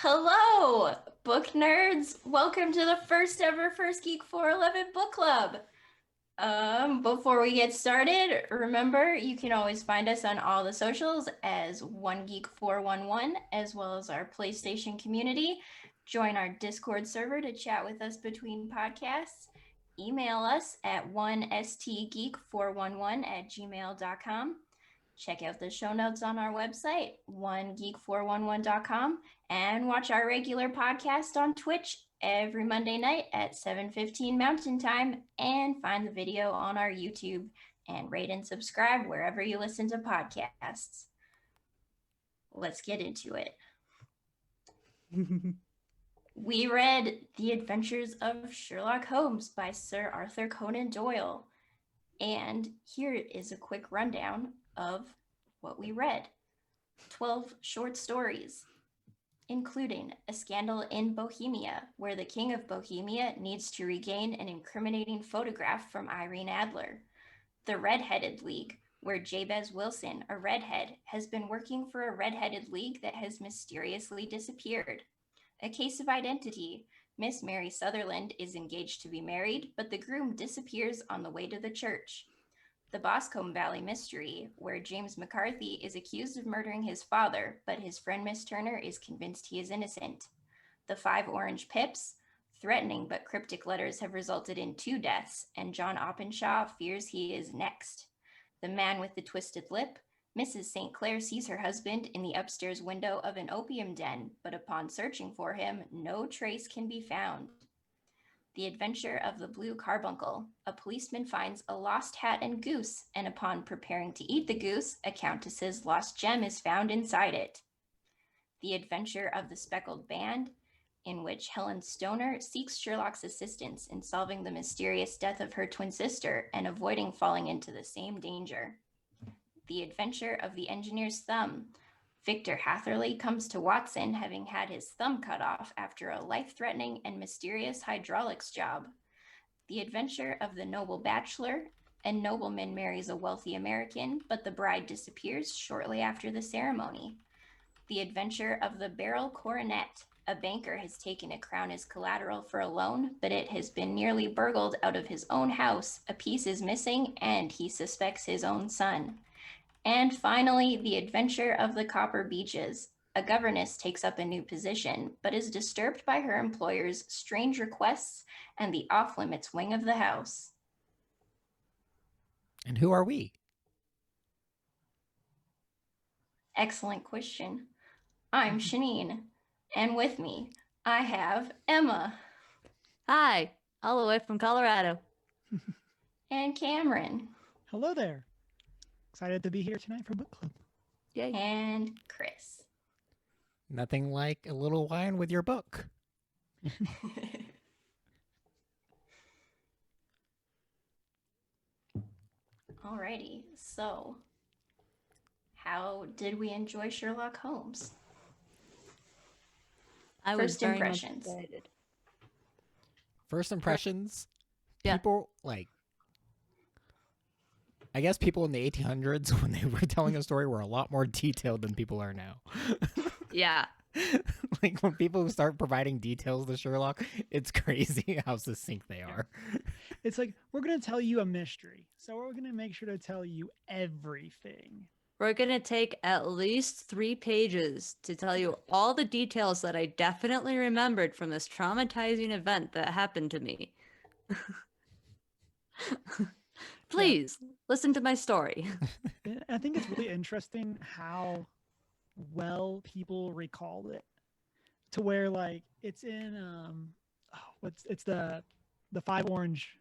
Hello, book nerds. Welcome to the first ever First Geek 411 book club. Before we get started, remember you can always find us on all the socials as One Geek 411, as well as our PlayStation community. Join our Discord server to chat with us between podcasts. Email us at 1stgeek411@gmail.com. Check out the show notes on our website, onegeek411.com, and watch our regular podcast on Twitch every Monday night at 7:15 Mountain Time, and find the video on our YouTube, and rate and subscribe wherever you listen to podcasts. Let's get into it. We read The Adventures of Sherlock Holmes by Sir Arthur Conan Doyle. And here is a quick rundown of what we read. 12 short stories, including A Scandal in Bohemia, where the King of Bohemia needs to regain an incriminating photograph from Irene Adler. The Red-Headed League, where Jabez Wilson, a redhead, has been working for a red-headed league that has mysteriously disappeared. A Case of Identity. Miss Mary Sutherland is engaged to be married, but the groom disappears on the way to the church. The Boscombe Valley Mystery, where James McCarthy is accused of murdering his father, but his friend Miss Turner is convinced he is innocent. The Five Orange Pips. Threatening but cryptic letters have resulted in 2 deaths, and John Openshaw fears he is next. The Man with the Twisted Lip. Mrs. St. Clair sees her husband in the upstairs window of an opium den, but upon searching for him, no trace can be found. The Adventure of the Blue Carbuncle. A policeman finds a lost hat and goose, and upon preparing to eat the goose, a countess's lost gem is found inside it. The Adventure of the Speckled Band, in which Helen Stoner seeks Sherlock's assistance in solving the mysterious death of her twin sister and avoiding falling into the same danger. The Adventure of the Engineer's Thumb. Victor Hatherley comes to Watson having had his thumb cut off after a life-threatening and mysterious hydraulics job. The Adventure of the Noble Bachelor. A nobleman marries a wealthy American, but the bride disappears shortly after the ceremony. The Adventure of the Beryl Coronet. A banker has taken a crown as collateral for a loan, but it has been nearly burgled out of his own house. A piece is missing, and he suspects his own son. And finally, The Adventure of the Copper Beeches. A governess takes up a new position, but is disturbed by her employer's strange requests and the off-limits wing of the house. And who are we? Excellent question. I'm Shanine, and with me, I have Emma. Hi, all the way from Colorado. And Cameron. Hello there. Excited to be here tonight for book club. Yay. And Chris. Nothing like a little wine with your book. Alrighty, so how did we enjoy Sherlock Holmes? I was First very impressions. much excited. First impressions, Yeah. people I guess people in the 1800s when they were telling a story were a lot more detailed than people are now. Yeah. Like when people start providing details to Sherlock, it's crazy how succinct they are. It's like, we're going to tell you a mystery. So we're going to make sure to tell you everything. We're going to take at least 3 pages to tell you all the details that I definitely remembered from this traumatizing event that happened to me. Please, listen to my story. I think it's really interesting how well people recalled it, to where like it's in it's the 5 orange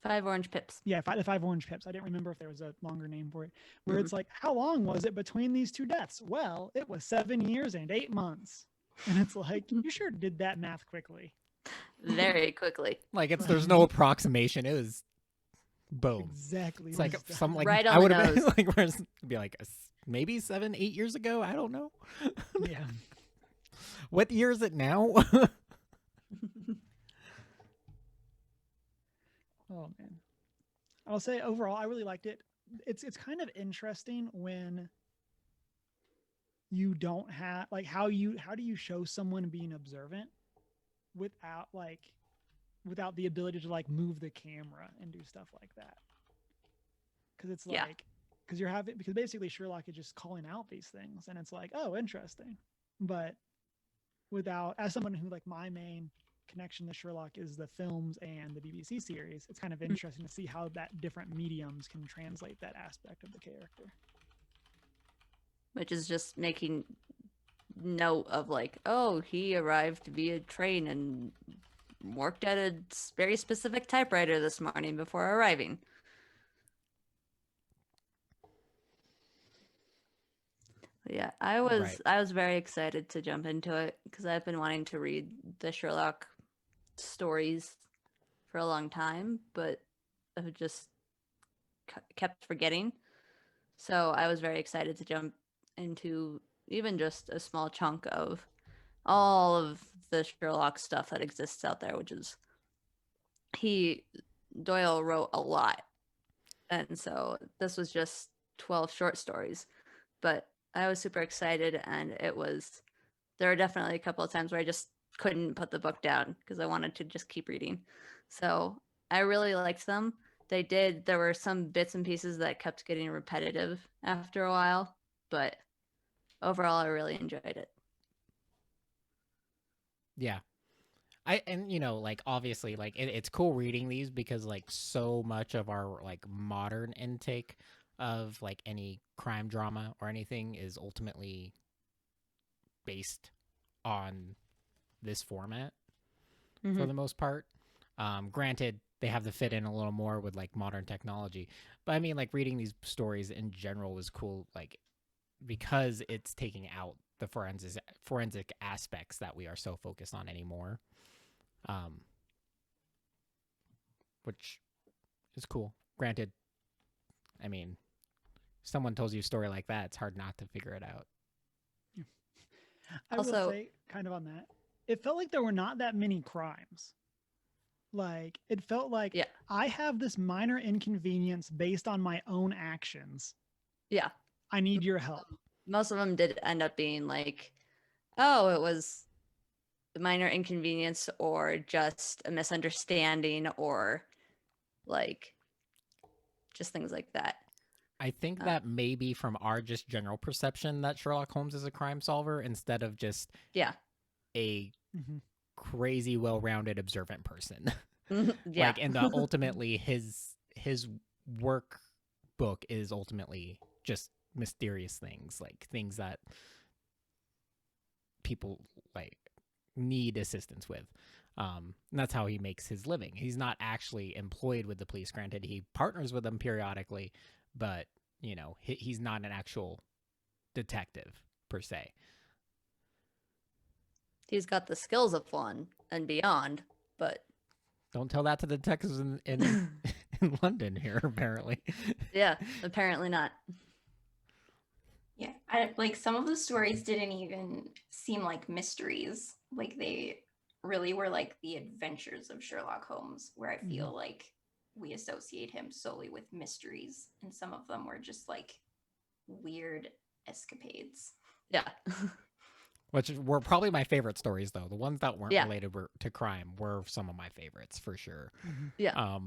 5 orange pips. the 5 orange pips. I didn't remember if there was a longer name for it, where it's like, how long was it between these 2 deaths? Well, it was 7 years and 8 months. And it's like, you sure did that math quickly. Very quickly. Like there's no approximation. It was boom. Exactly. It's like some like Right I on would the have been nose. like where's be like maybe 7, 8 years ago. I don't know. Yeah. What year is it now? Oh man. I'll say overall I really liked it. It's kind of interesting when you don't have like how do you show someone being observant without the ability to like move the camera and do stuff like that? Because it's Yeah. like because basically Sherlock is just calling out these things, and it's like, oh, interesting. But without, as someone who like my main connection to Sherlock is the films and the BBC series, it's kind of interesting to see how that different mediums can translate that aspect of the character. Which is just making note of like, oh, he arrived via train and worked at a very specific typewriter this morning before arriving. Yeah, I Right. was very excited to jump into it because I've been wanting to read the Sherlock stories for a long time, but I've just kept forgetting. So I was very excited to jump into even just a small chunk of all of the Sherlock stuff that exists out there, which is Doyle wrote a lot. And so this was just 12 short stories, but I was super excited, and there were definitely a couple of times where I just couldn't put the book down because I wanted to just keep reading. So I really liked them. There were some bits and pieces that kept getting repetitive after a while, but overall I really enjoyed it. Yeah. Like obviously like it's cool reading these because like so much of our like modern intake of like any crime drama or anything is ultimately based on this format for the most part. Granted, they have to fit in a little more with like modern technology, but I mean, like reading these stories in general was cool, like because it's taking out the forensic aspects that we are so focused on anymore, which is cool. Granted, I mean, if someone tells you a story like that, it's hard not to figure it out. I will say, kind of on that, it felt like there were not that many crimes. Like, it felt like I have this minor inconvenience based on my own actions. Yeah. I need your help. Most of them did end up being like, oh, it was a minor inconvenience or just a misunderstanding or like just things like that. I think that may be from our just general perception that Sherlock Holmes is a crime solver instead of just a crazy, well-rounded, observant person. Yeah. Like, and ultimately his work book is ultimately just mysterious things, like things that people like need assistance with. And that's how he makes his living. He's not actually employed with the police. Granted, he partners with them periodically, but you know, he's not an actual detective per se. He's got the skills of one and beyond, but don't tell that to the detectives in in London here, apparently. Yeah, apparently not. Yeah, like some of the stories didn't even seem like mysteries. Like they really were like the Adventures of Sherlock Holmes, where I feel like we associate him solely with mysteries, and some of them were just like weird escapades. Yeah. Which were probably my favorite stories, though. The ones that weren't related to crime were some of my favorites, for sure. Yeah.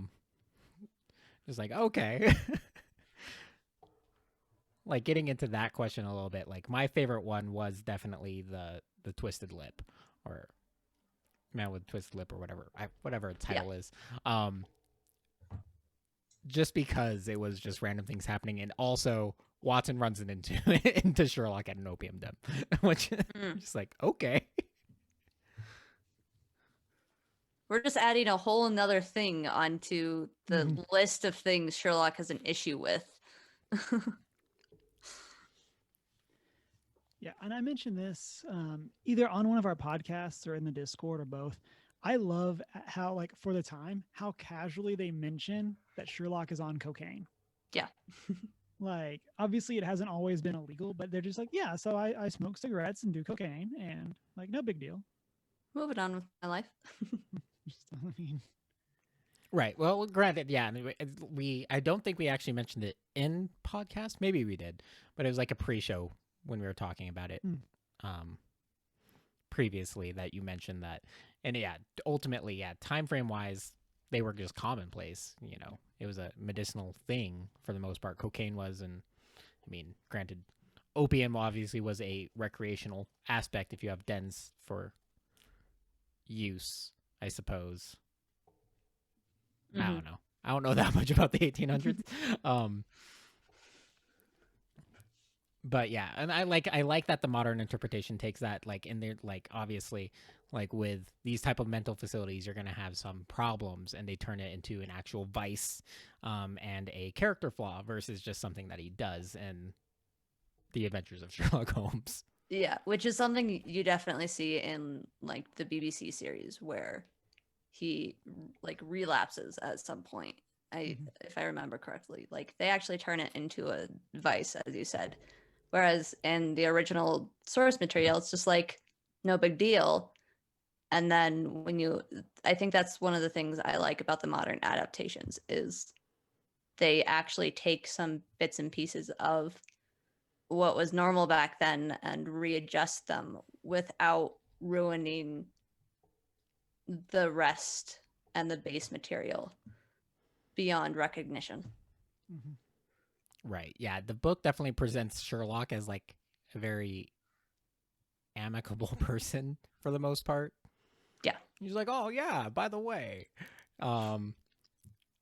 Just like, okay. Like, getting into that question a little bit, like, my favorite one was definitely the Twisted Lip, or Man with Twisted Lip, or whatever its title is. Just because it was just random things happening, and also Watson runs into Sherlock at an opium den, which just like, okay. We're just adding a whole another thing onto the list of things Sherlock has an issue with. Yeah, and I mentioned this either on one of our podcasts or in the Discord or both. I love how, like, for the time, how casually they mention that Sherlock is on cocaine. Yeah. Like, obviously it hasn't always been illegal, but they're just like, yeah, so I smoke cigarettes and do cocaine, and like, no big deal. Moving on with my life. I mean, right. Well, granted, yeah. I don't think we actually mentioned it in podcast. Maybe we did, but it was like a pre-show when we were talking about it Mm. previously, that you mentioned that. And yeah, ultimately, yeah, time frame wise, they were just commonplace. You know, it was a medicinal thing for the most part. Cocaine was, and I mean, granted, opium obviously was a recreational aspect if you have dens for use, I suppose. I Mhm. don't know. I don't know that much about the 1800s. But yeah, and I like that the modern interpretation takes that, like, in there, like, obviously, like, with these type of mental facilities, you're gonna have some problems, and they turn it into an actual vice, and a character flaw versus just something that he does in the Adventures of Sherlock Holmes. Yeah, which is something you definitely see in like the BBC series where he like relapses at some point. If I remember correctly, like they actually turn it into a vice, as you said. Whereas in the original source material, it's just like no big deal. And then I think that's one of the things I like about the modern adaptations is they actually take some bits and pieces of what was normal back then and readjust them without ruining the rest and the base material beyond recognition. Right. Yeah, the book definitely presents Sherlock as like a very amicable person for the most part. Yeah. He's like, "Oh yeah, by the way," and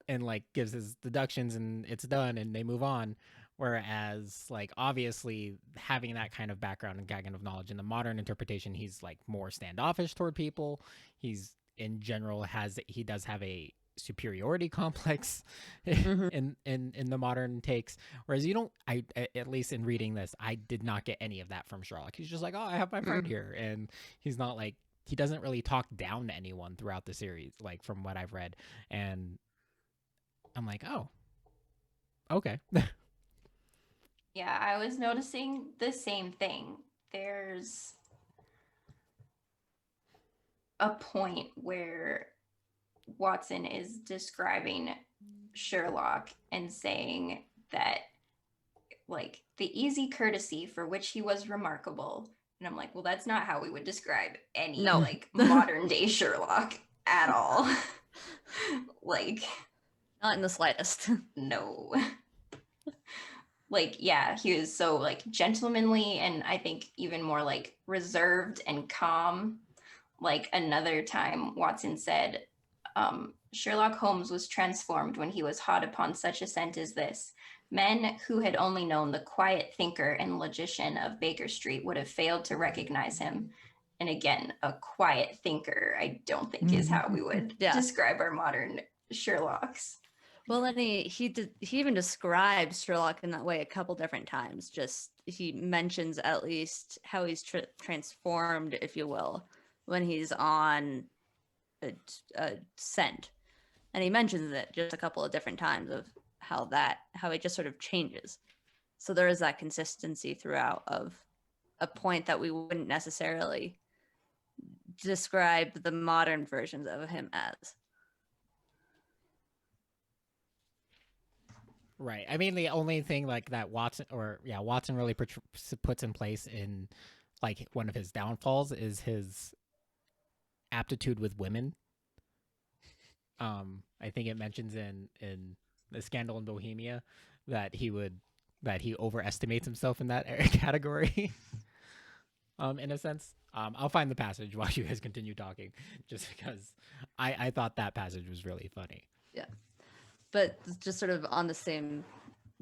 like gives his deductions, and it's done, and they move on. Whereas, like, obviously, having that kind of background and kind of knowledge in the modern interpretation, he's like more standoffish toward people. He's in general he does have a superiority complex in the modern takes. Whereas you don't, at least in reading this, I did not get any of that from Sherlock. He's just like, "Oh, I have my friend here," and he's not like, he doesn't really talk down to anyone throughout the series, like from what I've read. And I'm like, oh, okay. Yeah, I was noticing the same thing. There's a point where Watson is describing Sherlock and saying that, like, the easy courtesy for which he was remarkable. And I'm like, well, that's not how we would describe any No. like modern day Sherlock at all. Like, Not in the slightest. no. Like, yeah, he was so like gentlemanly and I think even more like reserved and calm. Like another time, Watson said, Sherlock Holmes was transformed when he was hot upon such a scent as this. Men who had only known the quiet thinker and logician of Baker Street would have failed to recognize him. And again, a quiet thinker, I don't think is how we would describe our modern Sherlocks. Well, and he even describes Sherlock in that way a couple different times. Just he mentions at least how he's transformed, if you will, when he's on a scent, and he mentions it just a couple of different times of how it just sort of changes. So there is that consistency throughout of a point that we wouldn't necessarily describe the modern versions of him as. Right. I mean, the only thing like that Watson really puts in place in like one of his downfalls is his aptitude with women. I think it mentions in the Scandal in Bohemia that he overestimates himself in that category. In a sense, I'll find the passage while you guys continue talking, just because I thought that passage was really funny. Yeah. But just sort of on the same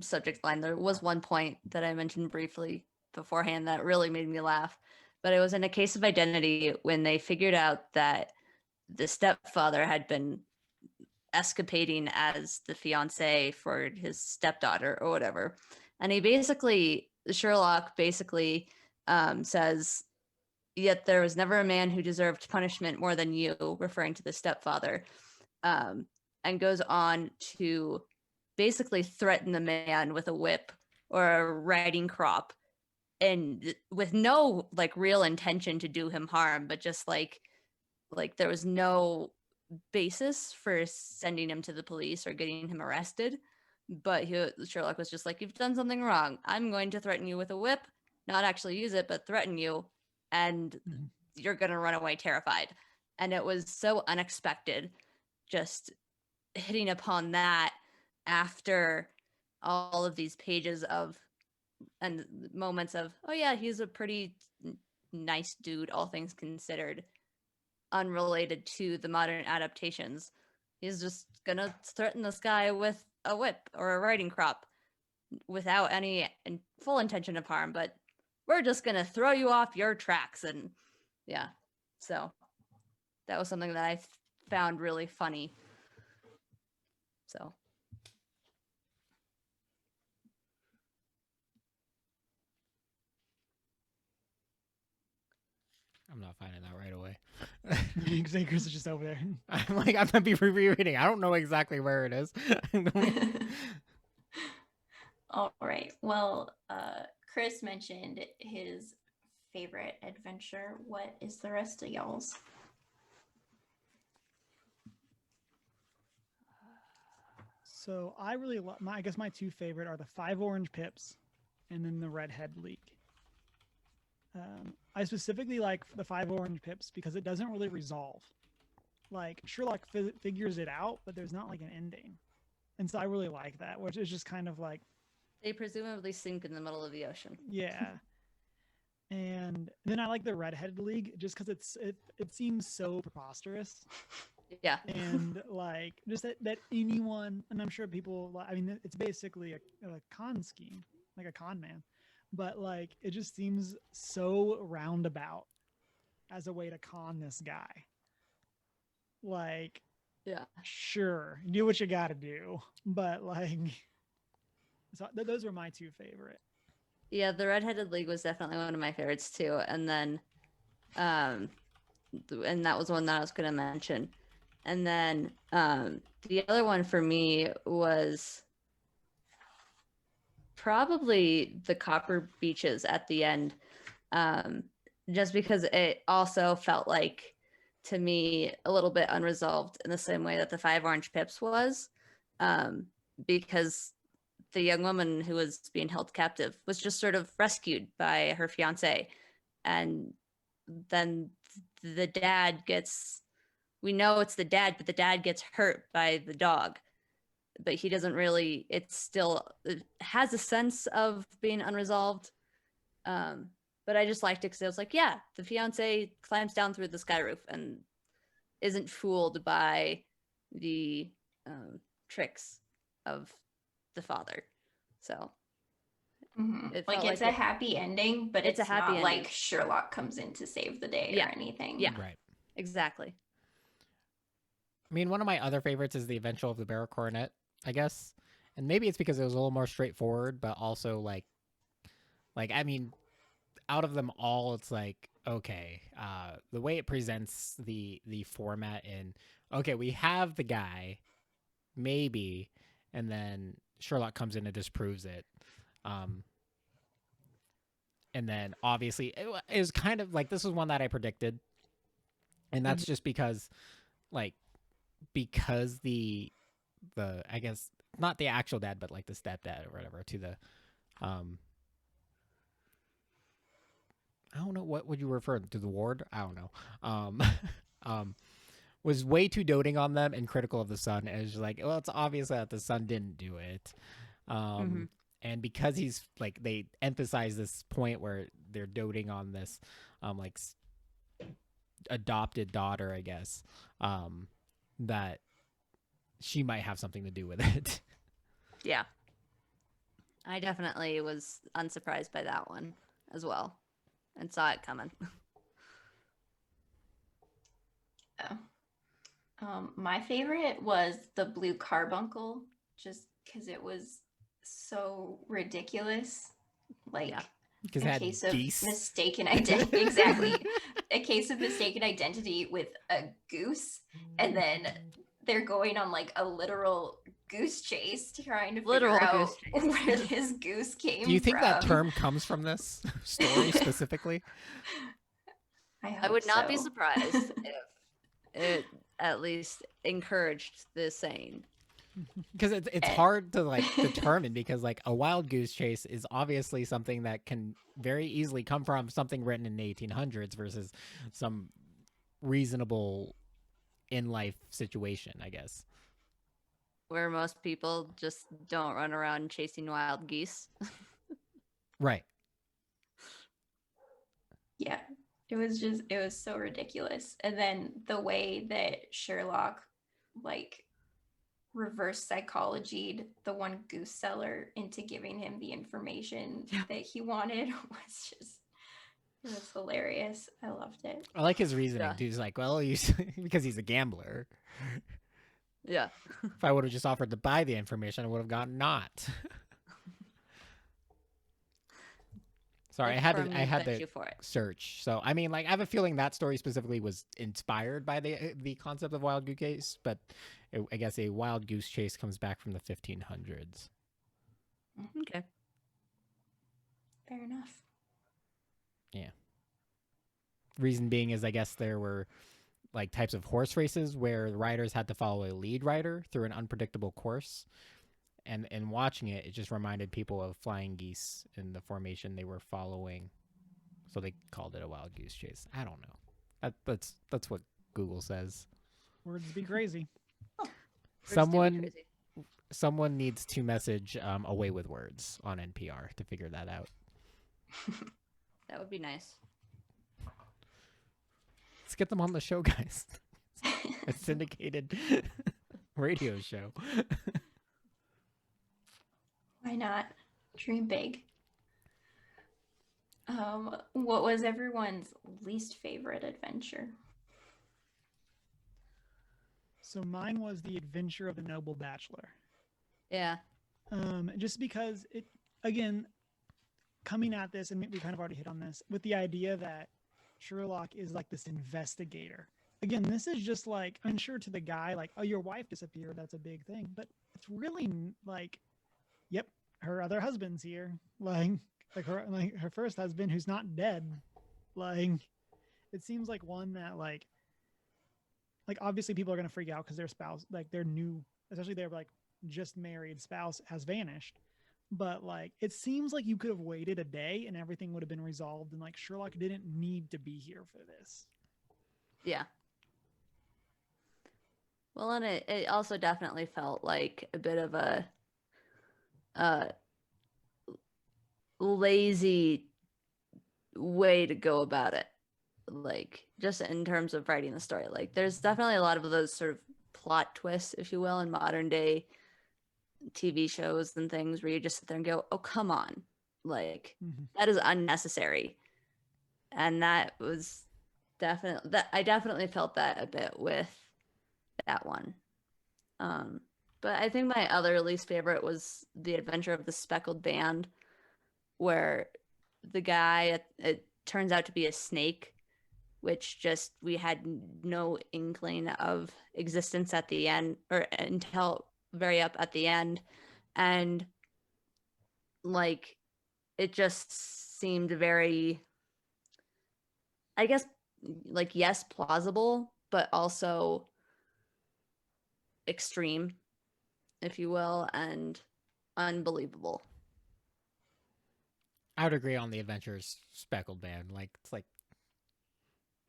subject line, there was one point that I mentioned briefly beforehand that really made me laugh. But it was in A Case of Identity when they figured out that the stepfather had been escapading as the fiance for his stepdaughter or whatever. And Sherlock basically says, "Yet there was never a man who deserved punishment more than you," referring to the stepfather. And goes on to basically threaten the man with a whip or a riding crop, and with no like real intention to do him harm, but just like there was no basis for sending him to the police or getting him arrested. But Sherlock was just like, "You've done something wrong. I'm going to threaten you with a whip not actually use it, but threaten you, and Mhm. you're going to run away terrified. And it was so unexpected, just hitting upon that after all of these pages of and moments of, oh yeah, he's a pretty nice dude, all things considered, unrelated to the modern adaptations. He's just gonna threaten this guy with a whip or a riding crop without any full intention of harm, but we're just gonna throw you off your tracks. And yeah, so that was something that I found really funny. So I'm not finding that right away. Chris is just over there. I'm like, I'm gonna be rereading. I don't know exactly where it is. All right. Well, Chris mentioned his favorite adventure. What is the rest of y'all's? So I really love I guess my two favorite are the 5 Orange Pips and then the Redhead League. I specifically like the 5 Orange Pips because it doesn't really resolve. Like Sherlock figures it out, but there's not like an ending. And so I really like that, which is just kind of like, they presumably sink in the middle of the ocean. yeah. And then I like the Redhead League just because it seems so preposterous. Yeah. And like just that anyone, and I'm sure people, I mean, it's basically a con scheme, like a con man, but like it just seems so roundabout as a way to con this guy. Like, Yeah. sure, do what you got to do, but like, so those are my two favorite. Yeah, the Redheaded League was definitely one of my favorites too. And then, and that was one that I was going to mention. And then the other one for me was probably the Copper Beaches at the end, just because it also felt like, to me, a little bit unresolved in the same way that the 5 Orange Pips was, because the young woman who was being held captive was just sort of rescued by her fiance. And then the dad gets, we know it's the dad, but the dad gets hurt by the dog. But he doesn't really, it has a sense of being unresolved. But I just liked it because it was like, yeah, the fiance climbs down through the sky roof and isn't fooled by the tricks of the father. So Like it's a happy ending, but it's a happy ending. Like Sherlock comes in to save the day or anything. Yeah, right. Exactly. I mean, one of my other favorites is the Adventure of the Barrel Coronet, I guess. And maybe it's because it was a little more straightforward, but also like I mean, out of them all, it's like, okay, the way it presents the format in, okay, we have the guy, maybe, and then Sherlock comes in and disproves it. And then obviously it was kind of like, this was one that I predicted. And that's just because the I guess not the actual dad, but like the stepdad or whatever to the I don't know, what would you refer to, the ward? I don't know. Was way too doting on them and critical of the son. And it's just like, well, it's obvious that the son didn't do it. And because he's like, they emphasize this point where they're doting on this like adopted daughter, I guess, that she might have something to do with it. Yeah. I definitely was unsurprised by that one as well and saw it coming. My favorite was the Blue Carbuncle, just because it was so ridiculous. Like, because a case of mistaken identity. Exactly. A case of mistaken identity with a goose, and then they're going on like a literal goose chase trying to figure out where this goose came from. Do you think that term comes from this story specifically? I would not be surprised if it at least encouraged the saying. Because it's hard to like determine, because like a wild goose chase is obviously something that can very easily come from something written in the 1800s versus some reasonable in life situation, I guess. Where most people just don't run around chasing wild geese. Right. Yeah. It was so ridiculous. And then the way that Sherlock like reverse psychologied the one goose seller into giving him the information that he wanted was just, it was hilarious. I loved it. I like his reasoning Yeah. too. He's like, well, because he's a gambler. Yeah. If I would have just offered to buy the information, I would have gotten not. Sorry, I had firmly bet to you for it. search. So I mean, like, I have a feeling that story specifically was inspired by the concept of wild goose chase, but I guess a wild goose chase comes back from the 1500s. Okay. Fair enough. Reason being is, I guess there were like types of horse races where the riders had to follow a lead rider through an unpredictable course. And in watching it, it just reminded people of flying geese in the formation they were following. So they called it a wild goose chase. I don't know. That's what Google says. Words be crazy. Someone needs to message Away with Words on NPR to figure that out. That would be nice. Let's get them on the show, guys. A syndicated radio show. Why not? Dream big. What was everyone's least favorite adventure? So mine was The Adventure of the Noble Bachelor. Yeah. Just because it, again, coming at this, and we kind of already hit on this, with the idea that Sherlock is like this investigator. Again, this is just like, I'm sure to the guy, like, oh, your wife disappeared, that's a big thing. But it's really like, yep, her other husband's here. Like her first husband who's not dead. Like, it seems like one that like obviously people are gonna freak out because their spouse, like their new, especially their like just married spouse has vanished. But like, it seems like you could have waited a day and everything would have been resolved, and like Sherlock didn't need to be here for this. Yeah. Well, and it also definitely felt like a bit of a lazy way to go about it. Like, just in terms of writing the story. Like, there's definitely a lot of those sort of plot twists, if you will, in modern day TV shows and things where you just sit there and go, oh, come on. Like, that is unnecessary. And that was definitely, I definitely felt that a bit with that one. But I think my other least favorite was The Adventure of the Speckled Band, where the guy, it turns out to be a snake, which just, we had no inkling of existence at the end, or until very up at the end. And like, it just seemed very, I guess, like, yes, plausible, but also extreme, if you will, and unbelievable. I would agree on The Adventures Speckled Band. Like, it's like,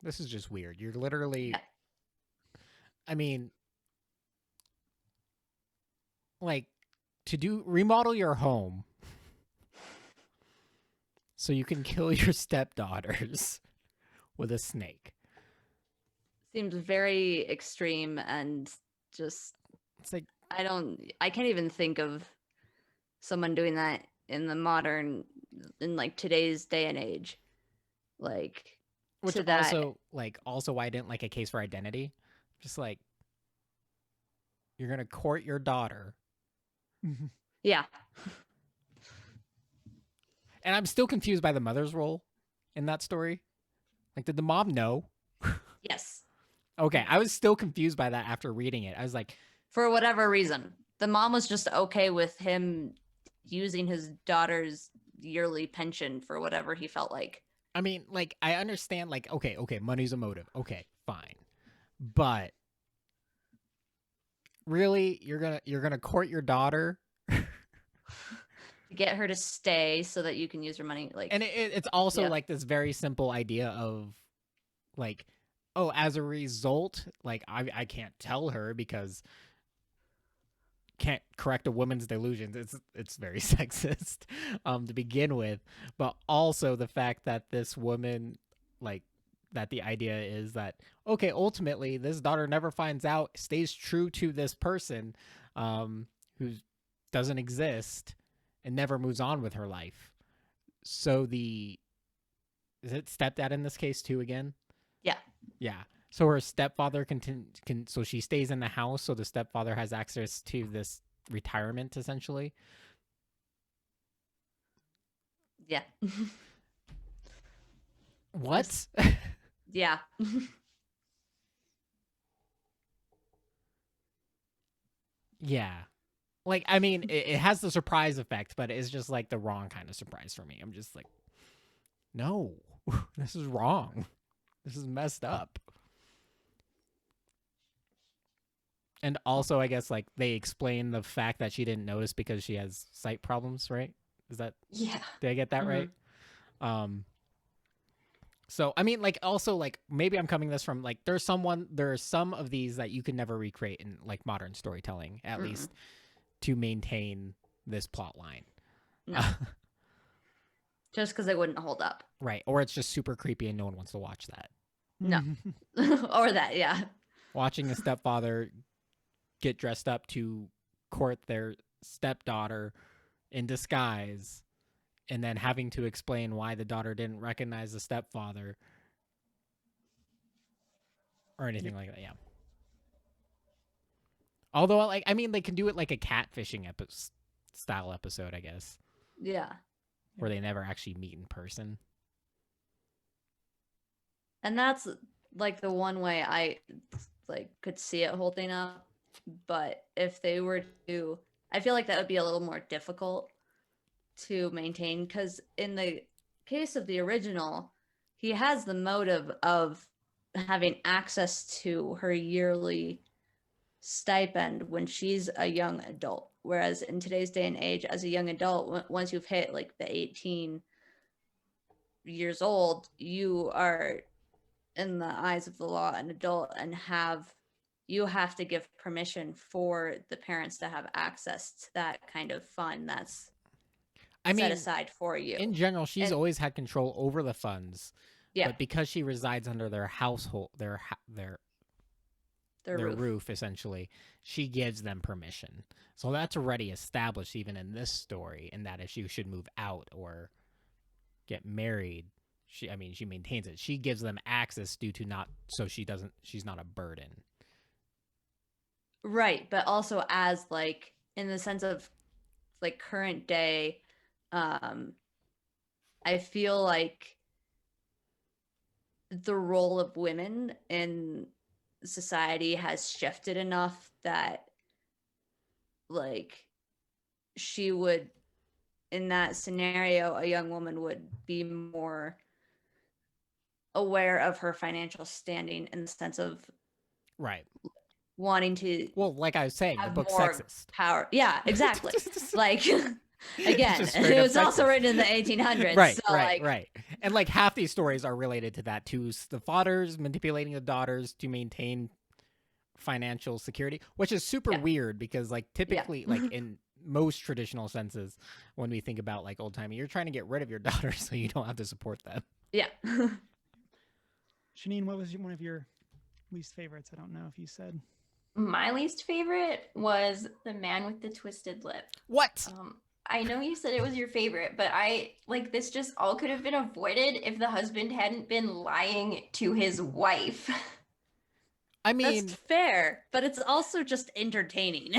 this is just weird. You're literally, Yeah. I mean, like, to remodel your home so you can kill your stepdaughters with a snake. Seems very extreme, and just, It's like, I can't even think of someone doing that in like today's day and age. Like, which to that, also why I didn't like A Case for Identity. Just like, you're gonna court your daughter. yeah. And I'm still confused by the mother's role in that story. Like, did the mom know? Yes. Okay, I was still confused by that after reading it. I was like, For whatever reason, the mom was just okay with him using his daughter's yearly pension for whatever he felt like. I mean, like, I understand, like, okay, money's a motive. Okay, fine. But really, you're gonna court your daughter, Get her to stay so that you can use her money. Like, and it's also Yeah. like this very simple idea of like, oh, as a result, like I can't tell her because can't correct a woman's delusions. It's very sexist to begin with, but also the fact that this woman, like, that the idea is that okay, ultimately this daughter never finds out, stays true to this person who doesn't exist and never moves on with her life. So is it stepdad in this case too again? Yeah. Yeah. So her stepfather so she stays in the house, so the stepfather has access to this retirement essentially. Yeah. What? Yeah. Yeah. Like, I mean, it has the surprise effect, but it's just like the wrong kind of surprise for me. I'm just like, no, this is wrong. This is messed up. And also, I guess, like, they explain the fact that she didn't notice because she has sight problems, right? Yeah. Did I get that right? So, I mean, like, also, like, maybe I'm coming this from, like, there are some of these that you can never recreate in, like, modern storytelling, at least to maintain this plot line. No. Just because it wouldn't hold up. Right. Or it's just super creepy and no one wants to watch that. No. Or that, yeah. Watching a stepfather get dressed up to court their stepdaughter in disguise and then having to explain why the daughter didn't recognize the stepfather or anything like that. Yeah. Although, like, I mean, they can do it like a catfishing style episode, I guess, Yeah. where they never actually meet in person. And that's like the one way I like could see it holding up. But if they were to, I feel like that would be a little more difficult to maintain, because in the case of the original, he has the motive of having access to her yearly stipend when she's a young adult. Whereas in today's day and age, as a young adult, once you've hit like the 18 years old, you are, in the eyes of the law, an adult, and you have to give permission for the parents to have access to that kind of fund that's set aside for you. In general, she's always had control over the funds. Yeah. But because she resides under their household, their roof, essentially, she gives them permission. So that's already established even in this story, in that if she should move out or get married, she maintains it. She gives them access she's not a burden. Right, but also as like in the sense of like current day, I feel like the role of women in society has shifted enough that like she would, in that scenario, a young woman would be more aware of her financial standing in the sense of right wanting to, well, like I was saying, the book's more sexist. power. Yeah, exactly. Like again, Just it straight up was also sexist. written in the 1800s. Right, so right. And like half these stories are related to that too. The fathers manipulating the daughters to maintain financial security, which is super weird because like typically like in most traditional senses, when we think about like old timey, you're trying to get rid of your daughters so you don't have to support them. Yeah. Shanine, what was one of your least favorites? I don't know if you said. My least favorite was The Man with the Twisted Lip. What? I know you said it was your favorite, but this just all could have been avoided if the husband hadn't been lying to his wife. I mean, that's fair, but it's also just entertaining.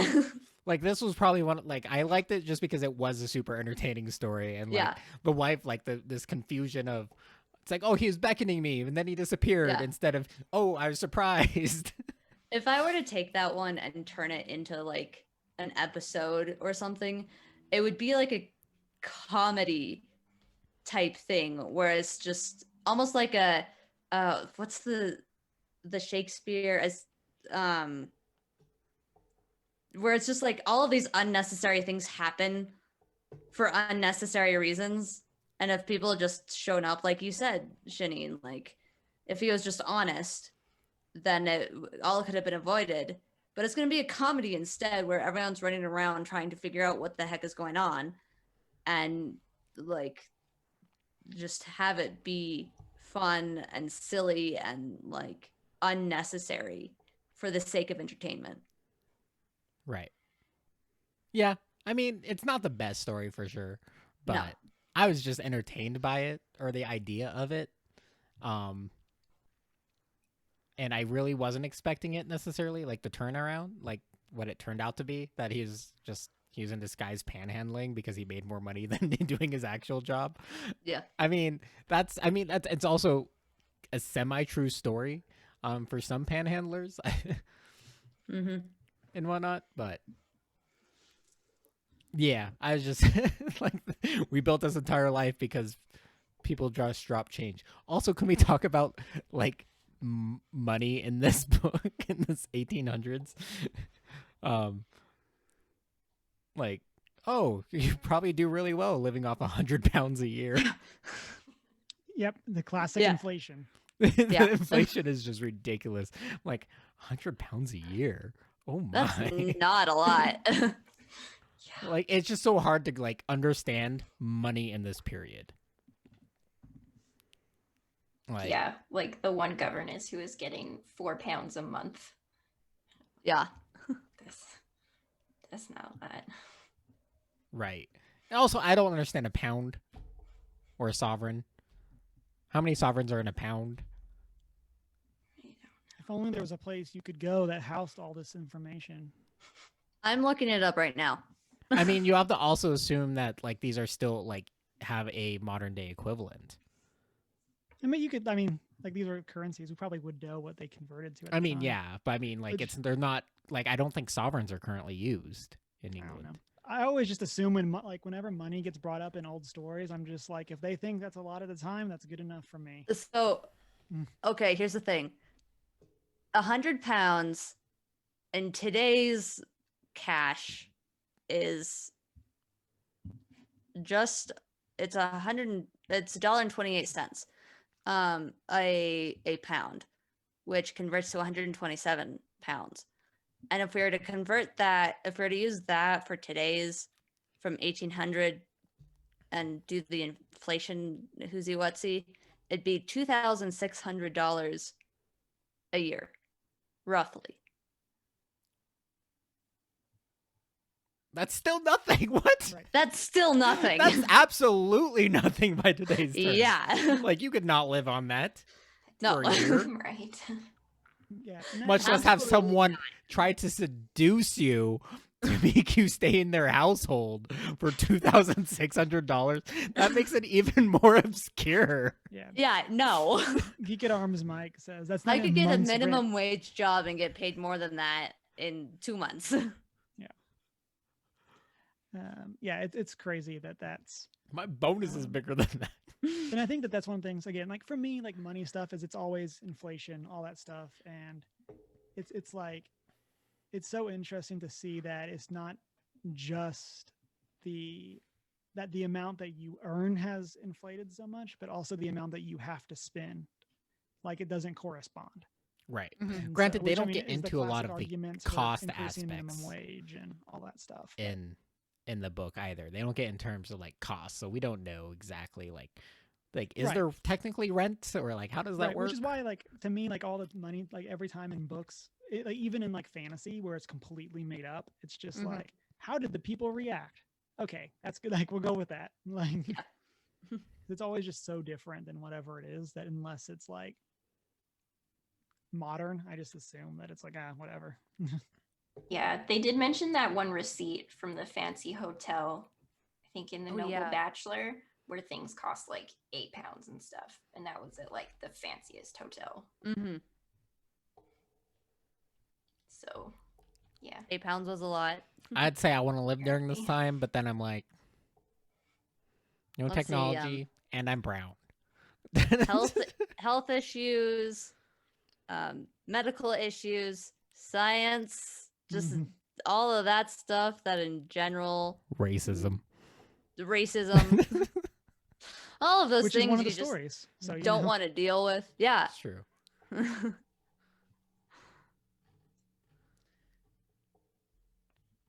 Like this was probably one, like I liked it just because it was a super entertaining story, and like the wife, like this confusion of, it's like, oh, he was beckoning me and then he disappeared, instead of, oh, I was surprised. If I were to take that one and turn it into like an episode or something, it would be like a comedy type thing where it's just almost like a what's the Shakespeare as where it's just like all of these unnecessary things happen for unnecessary reasons. And if people had just shown up, like you said, Shanine, like if he was just honest, then it all could have been avoided. But it's going to be a comedy instead, where everyone's running around trying to figure out what the heck is going on, and like just have it be fun and silly and like unnecessary for the sake of entertainment. Right. Yeah. I mean, it's not the best story for sure, but No. I was just entertained by it, or the idea of it. And I really wasn't expecting it necessarily, like the turnaround, like what it turned out to be, that he was in disguise panhandling because he made more money than doing his actual job. Yeah. I mean, that's it's also a semi-true story for some panhandlers Mm-hmm. and whatnot, but yeah, I was just like, we built this entire life because people just drop change. Also, can we talk about like money in this book in this 1800s? Like, oh, you probably do really well living off £100 a year. Yep, the classic Yeah. inflation. Yeah. The inflation is just ridiculous. Like £100 a year. Oh my! That's not a lot. Like, it's just so hard to like understand money in this period. Like, Yeah, like the one governess who is getting £4 a month. Yeah. That's not that. right. And also, I don't understand a pound or a sovereign. How many sovereigns are in a pound? If only there was a place you could go that housed all this information. I'm looking it up right now. I mean, you have to also assume that like these are still like have a modern day equivalent. I mean, like these are currencies. We probably would know what they converted to. At I the mean, time. yeah, but I mean, like Which- they're not like, I don't think sovereigns are currently used in I don't know. England. I always just assume whenever money gets brought up in old stories, I'm just like, if they think that's a lot of the time, that's good enough for me. So, Mm. okay, here's the thing. £100 in today's cash is just it's $1.28. A pound, which converts to 127 pounds. And if we were to convert that, if we were to use that for today's from 1800 and do the inflation whoozy whatsy, it'd be $2,600 a year, roughly. That's still nothing. What? Right. That's still nothing. That's absolutely nothing by today's terms. Yeah. Like, you could not live on that No. for a year. Right. Yeah. and that- Much less have Absolutely someone try to seduce you to make you stay in their household for $2,600. That makes it even more obscure. Yeah. Yeah, no. Geek at Arms Mike says that's not I could get a month's minimum rent. wage job and get paid more than that in 2 months. Yeah, it's crazy that's. My bonus is bigger than that. And I think that's one of the things, again, like for me, like money stuff is it's always inflation, all that stuff, and it's like it's so interesting to see that it's not just the amount that you earn has inflated so much, but also the amount that you have to spend. Like it doesn't correspond. Right. And Granted, they which, don't I mean, get is the into a lot classic of the arguments for cost increasing aspects minimum wage and all that stuff. but- in the book either. They don't get in terms of like costs, so we don't know exactly like is Right. there technically rent, or like how does that Right, work? which is why, like, to me, like all the money, like every time in books, like even in like fantasy where it's completely made up, it's just Mhm. like, how did the people react? Okay, that's good. Like, we'll go with that. Like, it's always just so different than whatever it is that unless it's like modern, I just assume that it's like, whatever. Yeah, they did mention that one receipt from the fancy hotel, I think in the Oh, Noble yeah. Bachelor, where things cost like £8 and stuff. And that was at like the fanciest hotel. Mm-hmm. So, yeah. £8 was a lot. I'd say I want to live during this Apparently. time, but then I'm like, no Let's see, technology, and I'm brown. Health issues, medical issues, science, just Mhm. all of that stuff that in general, Racism. racism, all of those Which is things one of you the just stories. So you don't know. want to deal with. Yeah. That's true.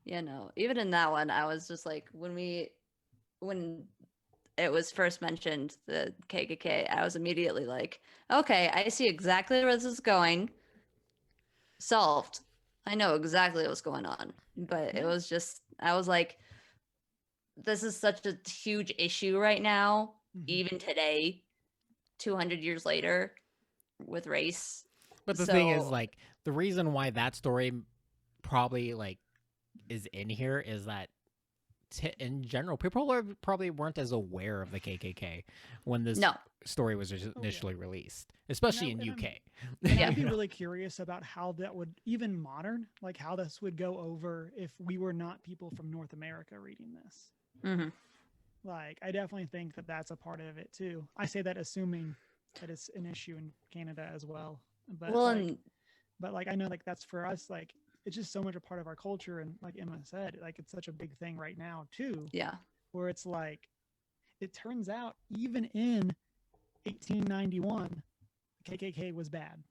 Yeah, no. Even in that one, I was just like, when it was first mentioned, the KKK, I was immediately like, okay, I see exactly where this is going. Solved. I know exactly what's going on. But it was just, I was like, this is such a huge issue right now, even today, 200 years later, with race. But the thing is, So, like, the reason why that story probably like is in here is that in general, people probably weren't as aware of the KKK when this no. story was initially released, especially in UK. And Yeah. I'd be really curious about how that would, even modern, like how this would go over if we were not people from North America reading this. Mm-hmm. Like, I definitely think that that's a part of it too. I say that assuming that it's an issue in Canada as well. But Well, like, and but I know like that's for us. Like, it's just so much a part of our culture, and like Emma said, like it's such a big thing right now too. yeah. Where it's like, it turns out even in 1891, the KKK was bad.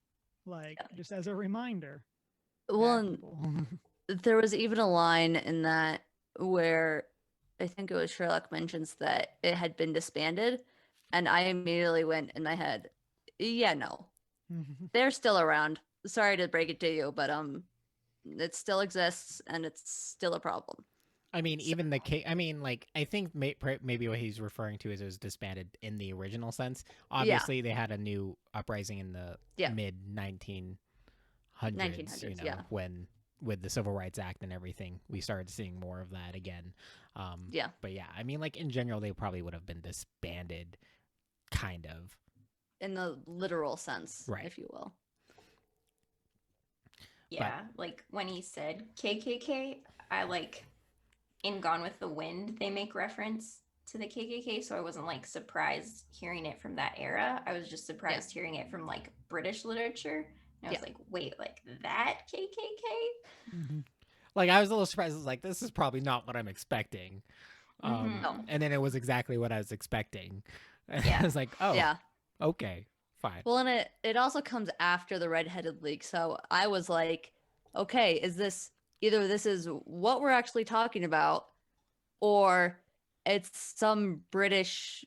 Like, just as a reminder. Well, bad and people. there was even a line in that where I think it was Sherlock mentions that it had been disbanded, and I immediately went in my head, yeah, no, they're still around. Sorry to break it to you, but it still exists and it's still a problem. I mean, even the I mean, like, I think maybe what he's referring to is it was disbanded in the original sense. Obviously, they had a new uprising in the mid 1900s. 1900s, You know, yeah. when with the Civil Rights Act and everything, we started seeing more of that again. Yeah. But yeah, I mean, like in general, they probably would have been disbanded, kind of. In the literal sense, Right. if you will. Yeah, like when he said KKK, I like in Gone with the Wind, they make reference to the KKK, so I wasn't like surprised hearing it from that era. I was just surprised hearing it from like British literature. And I was like, wait, like that KKK? Like, I was a little surprised. I was like, this is probably not what I'm expecting. No. And then it was exactly what I was expecting. Yeah. I was like, oh, Yeah. okay, fine. Well, and it also comes after the redheaded leak, so I was like, okay, is this either this is what we're actually talking about, or it's some British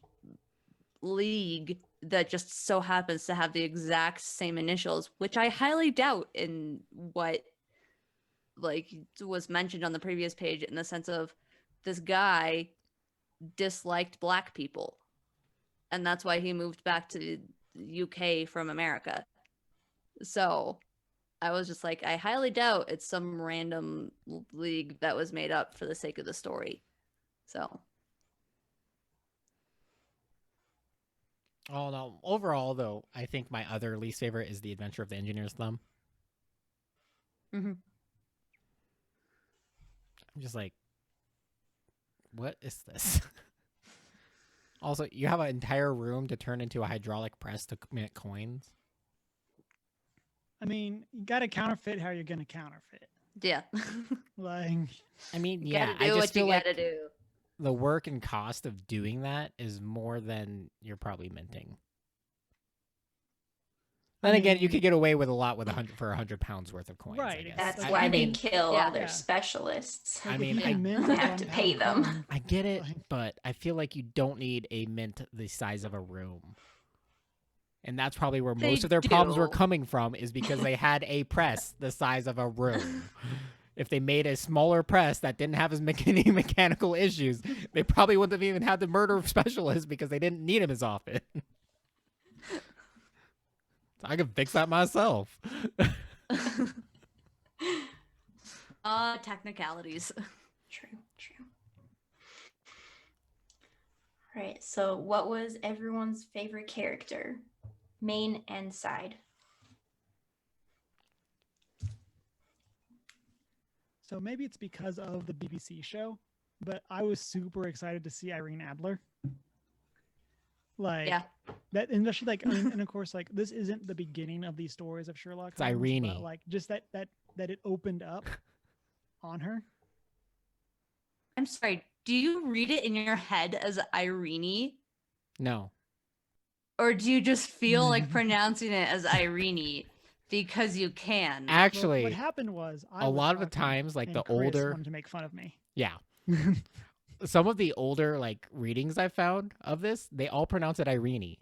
league that just so happens to have the exact same initials, which I highly doubt in what like was mentioned on the previous page, in the sense of this guy disliked black people, and that's why he moved back to the UK from America. So I was just like, I highly doubt it's some random league that was made up for the sake of the story. So Oh no! Overall, though, I think my other least favorite is the Adventure of the Engineer's Thumb. I'm just like, what is this? Also, you have an entire room to turn into a hydraulic press to mint coins. I mean, you got to counterfeit how you're going to counterfeit. yeah. Like, I mean, You yeah, gotta do I just what feel you like gotta do. the work and cost of doing that is more than you're probably minting. Then again, you could get away with a lot with for 100 pounds worth of coins. Right, I guess. That's Like, why I they mean, kill yeah. all their specialists. like I if mean, you can mint have one to pay pound them. coin, I get it, like, but I feel like you don't need a mint the size of a room. And that's probably where most of their problems were do. coming from, is because they had a press the size of a room. If they made a smaller press that didn't have as many mechanical issues, they probably wouldn't have even had the murder specialist, because they didn't need him as often. So I can fix that myself. Technicalities. True. All right, so what was everyone's favorite character? Main and side. so maybe it's because of the BBC show, but I was super excited to see Irene Adler. Like, Yeah. that, and especially like, I mean, and of course, like, this isn't the beginning of these stories of Sherlock It's Holmes, Irene. but like just that it opened up on her. I'm sorry. Do you read it in your head as Irene? No. Or do you just feel like pronouncing it as Irene because you can? Well, Actually, what happened was a lot of the times, like and the Chris older, wanted to make fun of me. yeah, some of the older like readings I found of this, they all pronounce it Irene.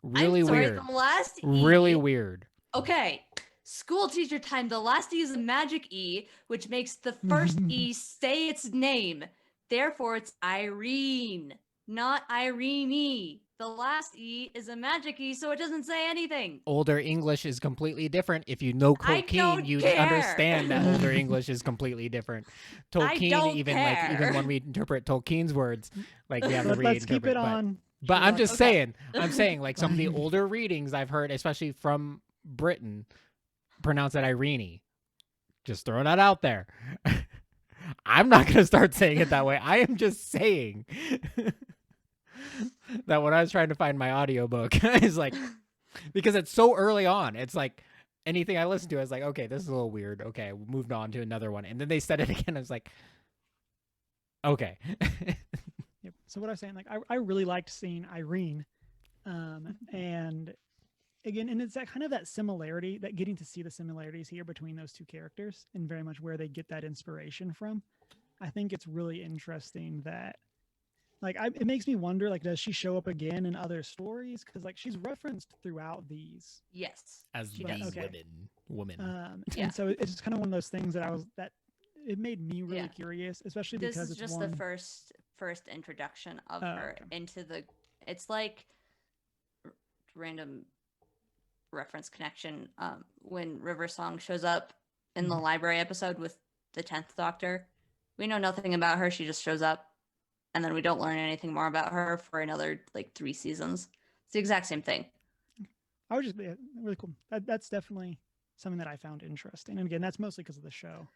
Really I'm sorry, weird. the last E. Really weird. Okay. School teacher time. The last E is a magic E, which makes the first E say its name. Therefore, it's Irene, not Irene. The last E is a magic E, so it doesn't say anything. Older English is completely different. If you know I Tolkien, don't you care. understand that older English is completely different. Tolkien, don't even care. when we interpret Tolkien's words, like we have to Let's keep reinterpret. it on. But I'm Sherlock. just Okay. saying, like some of the older readings I've heard, especially from Britain, pronounce it Irene. Just throwing that out there. I'm not going to start saying it that way. I am just saying that when I was trying to find my audiobook, it's like, because it's so early on, it's like anything I listen to, I was like, okay, this is a little weird. Okay, we moved on to another one. And then they said it again. I was like, okay. Yep. So what I was saying, like, I really liked seeing Irene, and again, and it's that kind of that similarity, that getting to see the similarities here between those two characters, and very much where they get that inspiration from. I think it's really interesting that, like, it makes me wonder, like, does she show up again in other stories? Because like she's referenced throughout these. Yes. As the does. Okay. woman. Yeah. And so it's just kind of one of those things that it made me really Yeah. curious, especially This because is it's just one. the first introduction of Oh, her okay. into the. It's like random reference connection. When River Song shows up in the library episode with the 10th Doctor, we know nothing about her. She just shows up, and then we don't learn anything more about her for another like 3 seasons. It's the exact same thing. I was just really cool. That's definitely something that I found interesting. And again, that's mostly because of the show,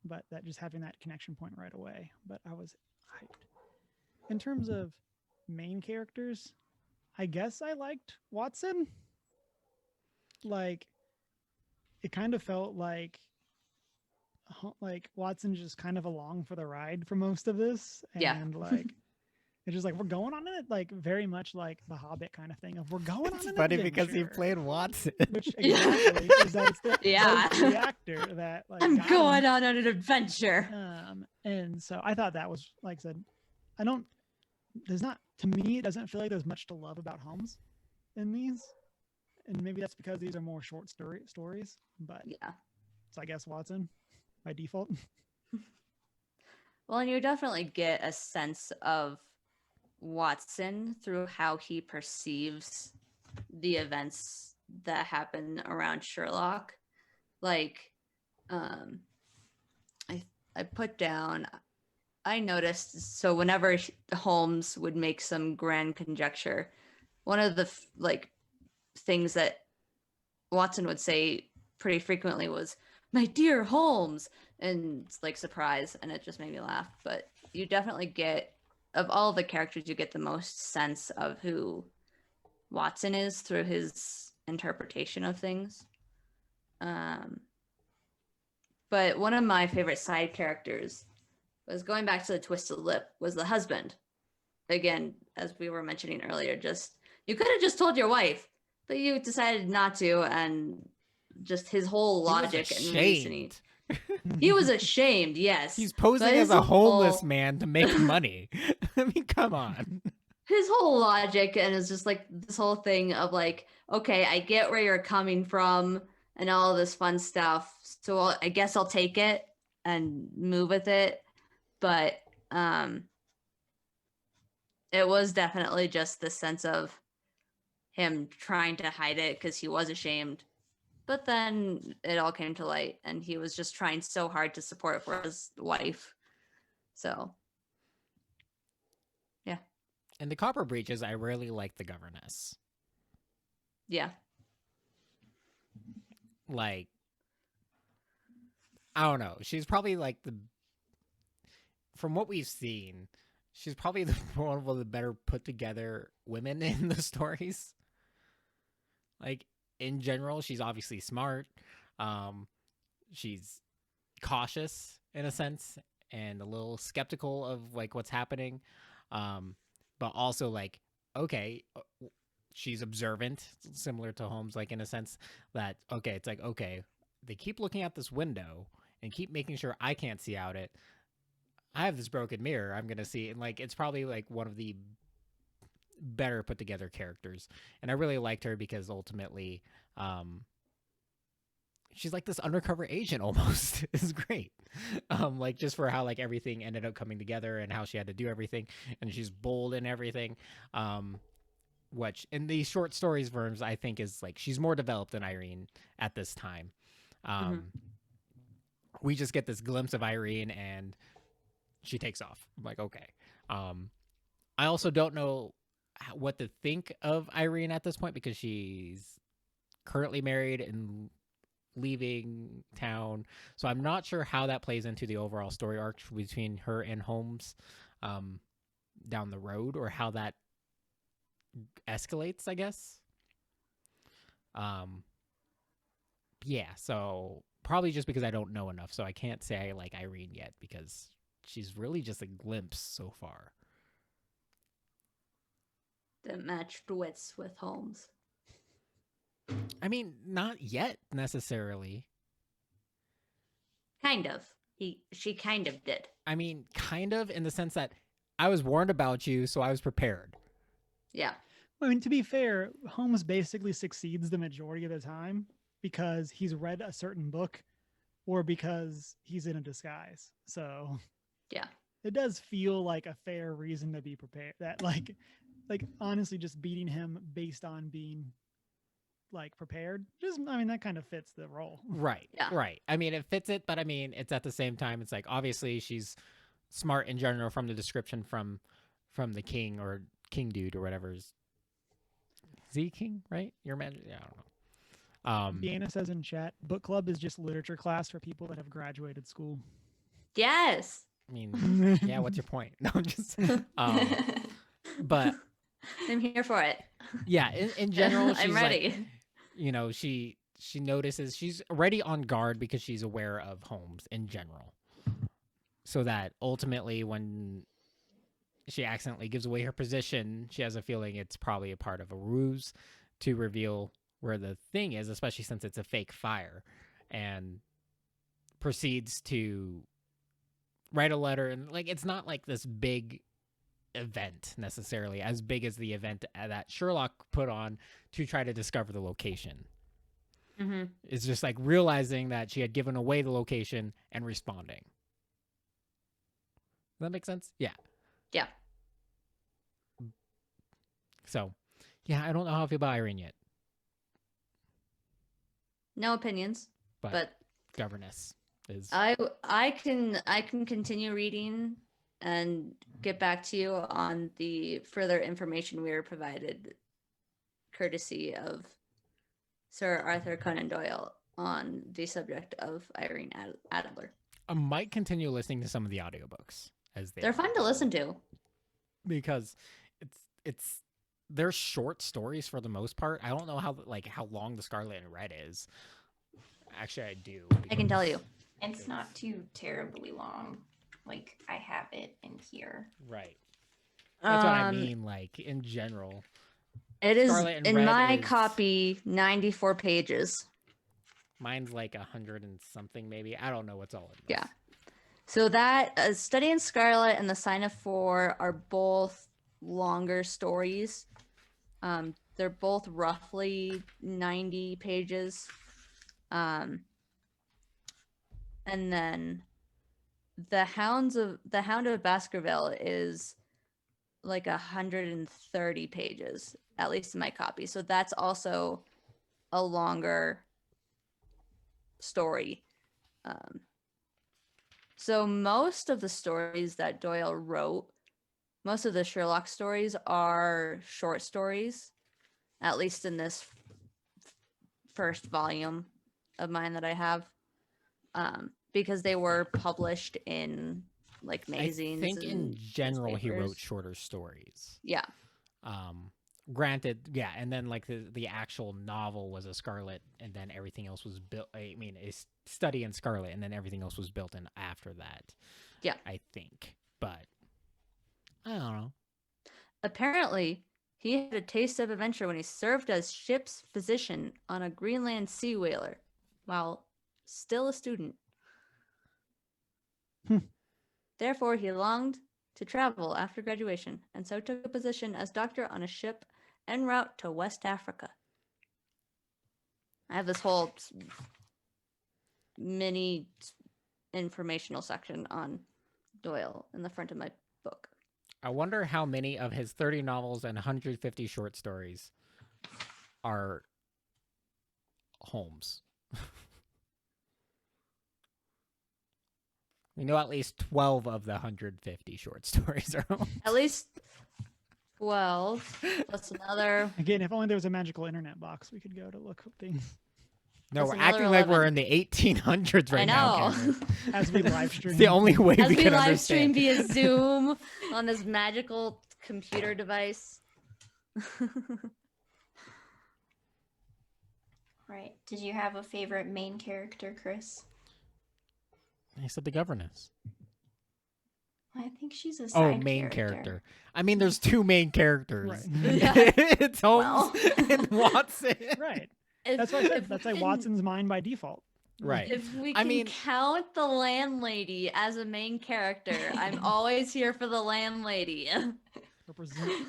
but that just having that connection point right away. But I was hyped. In terms of main characters, I guess I liked Watson. Like, it kind of felt like Watson just kind of along for the ride for most of this, and Yeah. like. It's just like we're going on it, like very much like the Hobbit kind of thing of we're going on It's an funny because he adventure. played Watson. Which exactly is that it's the Yeah. the actor that like I'm got going him. on an adventure. And so I thought that was, like I said, to me it doesn't feel like there's much to love about Holmes in these, and maybe that's because these are more short stories. But Yeah. so I guess Watson by default. Well, and you definitely get a sense of Watson through how he perceives the events that happen around Sherlock. Like, I put down, I noticed, so whenever Holmes would make some grand conjecture, one of the things that Watson would say pretty frequently was, "My dear Holmes," and it's like surprise, and it just made me laugh. But you definitely get, of all the characters, you get the most sense of who Watson is through his interpretation of things. But one of my favorite side characters was, going back to the twisted lip, was the husband. Again, as we were mentioning earlier, just, you could have just told your wife, but you decided not to, and just his whole logic and reasoning. He was ashamed, yes. He's posing but as his a homeless whole- man to make money. I mean, come on. His whole logic, and it's just like this whole thing of like, okay, I get where you're coming from and all this fun stuff, so I guess I'll take it and move with it. But it was definitely just the sense of him trying to hide it because he was ashamed. But then it all came to light, and he was just trying so hard to support for his wife. So, yeah. In the Copper Breaches, I really like the governess. Yeah. Like, I don't know. She's probably like from what we've seen, she's probably one of the better put together women in the stories. Like, in general, she's obviously smart. She's cautious in a sense and a little skeptical of like what's happening, but also like, okay, she's observant, similar to Holmes, like in a sense that, okay, it's like, okay, they keep looking out this window and keep making sure I can't see out it. I have this broken mirror, I'm gonna see, and like it's probably like one of the better put together characters, and I really liked her because ultimately she's like this undercover agent almost. It's great. Like just for how like everything ended up coming together and how she had to do everything, and she's bold in everything, which in these short stories versions I think is like she's more developed than Irene at this time. We just get this glimpse of Irene and she takes off. I'm like, okay. I also don't know what to think of Irene at this point because she's currently married and leaving town, so I'm not sure how that plays into the overall story arc between her and Holmes down the road, or how that escalates, I guess. Yeah, so probably just because I don't know enough, so I can't say I like Irene yet because she's really just a glimpse so far. That matched wits with Holmes. I mean, not yet necessarily. Kind of. She kind of did. I mean, kind of in the sense that I was warned about you, so I was prepared. Yeah. I mean, to be fair, Holmes basically succeeds the majority of the time because he's read a certain book or because he's in a disguise. So yeah, it does feel like a fair reason to be prepared. That like honestly, just beating him based on being like prepared, just, I mean, that kind of fits the role. Right. Yeah. Right. I mean, it fits it, but I mean, it's at the same time, it's like, obviously she's smart in general from the description from the king or king dude or whatever. Is he king, right? Your man? Yeah, I don't know. Deanna says in chat, book club is just literature class for people that have graduated school. Yes. I mean, yeah, what's your point? No, I'm just, but I'm here for it. Yeah, in general, she's I'm ready. like, you know, she notices she's already on guard because she's aware of Holmes in general. So that ultimately when she accidentally gives away her position, she has a feeling it's probably a part of a ruse to reveal where the thing is, especially since it's a fake fire, and proceeds to write a letter. And like, it's not like this big event necessarily, as big as the event that Sherlock put on to try to discover the location. Mm-hmm. It's just like realizing that she had given away the location and responding. Does that make sense? Yeah. Yeah. So, yeah, I don't know how I feel about Irene yet, No opinions, but governess is. I can continue reading and get back to you on the further information we were provided courtesy of Sir Arthur Conan Doyle on the subject of Irene Adler. I might continue listening to some of the audiobooks as They're fun to listen to because it's they're short stories for the most part. I don't know how long the Scarlet and Red is. Actually, I do. I can tell you. It's not too terribly long. Like, I have it in here. Right. That's what I mean, like, in general. It is, Scarlet and in Red my is- copy, 94 pages. Mine's like 100 and something, maybe. I don't know what's all in this. Yeah. So that Study in Scarlet and The Sign of Four are both longer stories. They're both roughly 90 pages. And then the Hound of Baskerville is like 130 pages, at least in my copy. So that's also a longer story. So most of the stories that Doyle wrote, most of the Sherlock stories are short stories, at least in this first volume of mine that I have, because they were published in like magazines. I think in and general he wrote newspapers. shorter stories. Yeah. granted, yeah, and then like the actual novel was a Scarlet, and then everything else was built. I mean, a study in Scarlet, and then everything else was built in after that. Yeah. I think, but I don't know. Apparently, he had a taste of adventure when he served as ship's physician on a Greenland sea whaler while still a student. Therefore, he longed to travel after graduation, and so took a position as doctor on a ship en route to West Africa. I have this whole mini informational section on Doyle in the front of my book. I wonder how many of his 30 novels and 150 short stories are Holmes. We know at least 12 of the 150 short stories are Holmes. At least 12. Plus another. Again, if only there was a magical internet box we could go to look up things No, That's we're another acting like we're 11. in the 1800s right I now. know. Cameron. as we live stream. It's the only way As we we can live stream understand. via Zoom on this magical computer device. Right. Did you have a favorite main character, Chris? I said the governess. I think she's a Oh, side main character. I mean, there's two main characters. Right. Yeah. It's Holmes Well. and Watson. Right. If- That's why I said if that's we like can- Watson's mind by default. Right. If we I can mean- count the landlady as a main character, I'm always here for the landlady. Represent.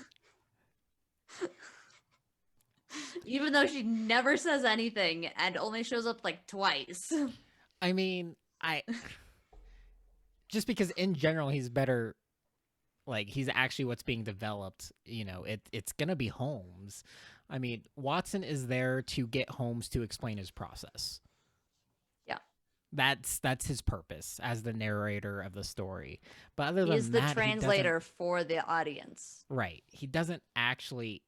Even though she never says anything and only shows up like twice. I mean, just because in general he's better, like he's actually what's being developed, you know, it's gonna be Holmes. I mean, Watson is there to get Holmes to explain his process. Yeah. That's his purpose as the narrator of the story. But other than He's the that, he doesn't- translator for the audience. right. He doesn't actually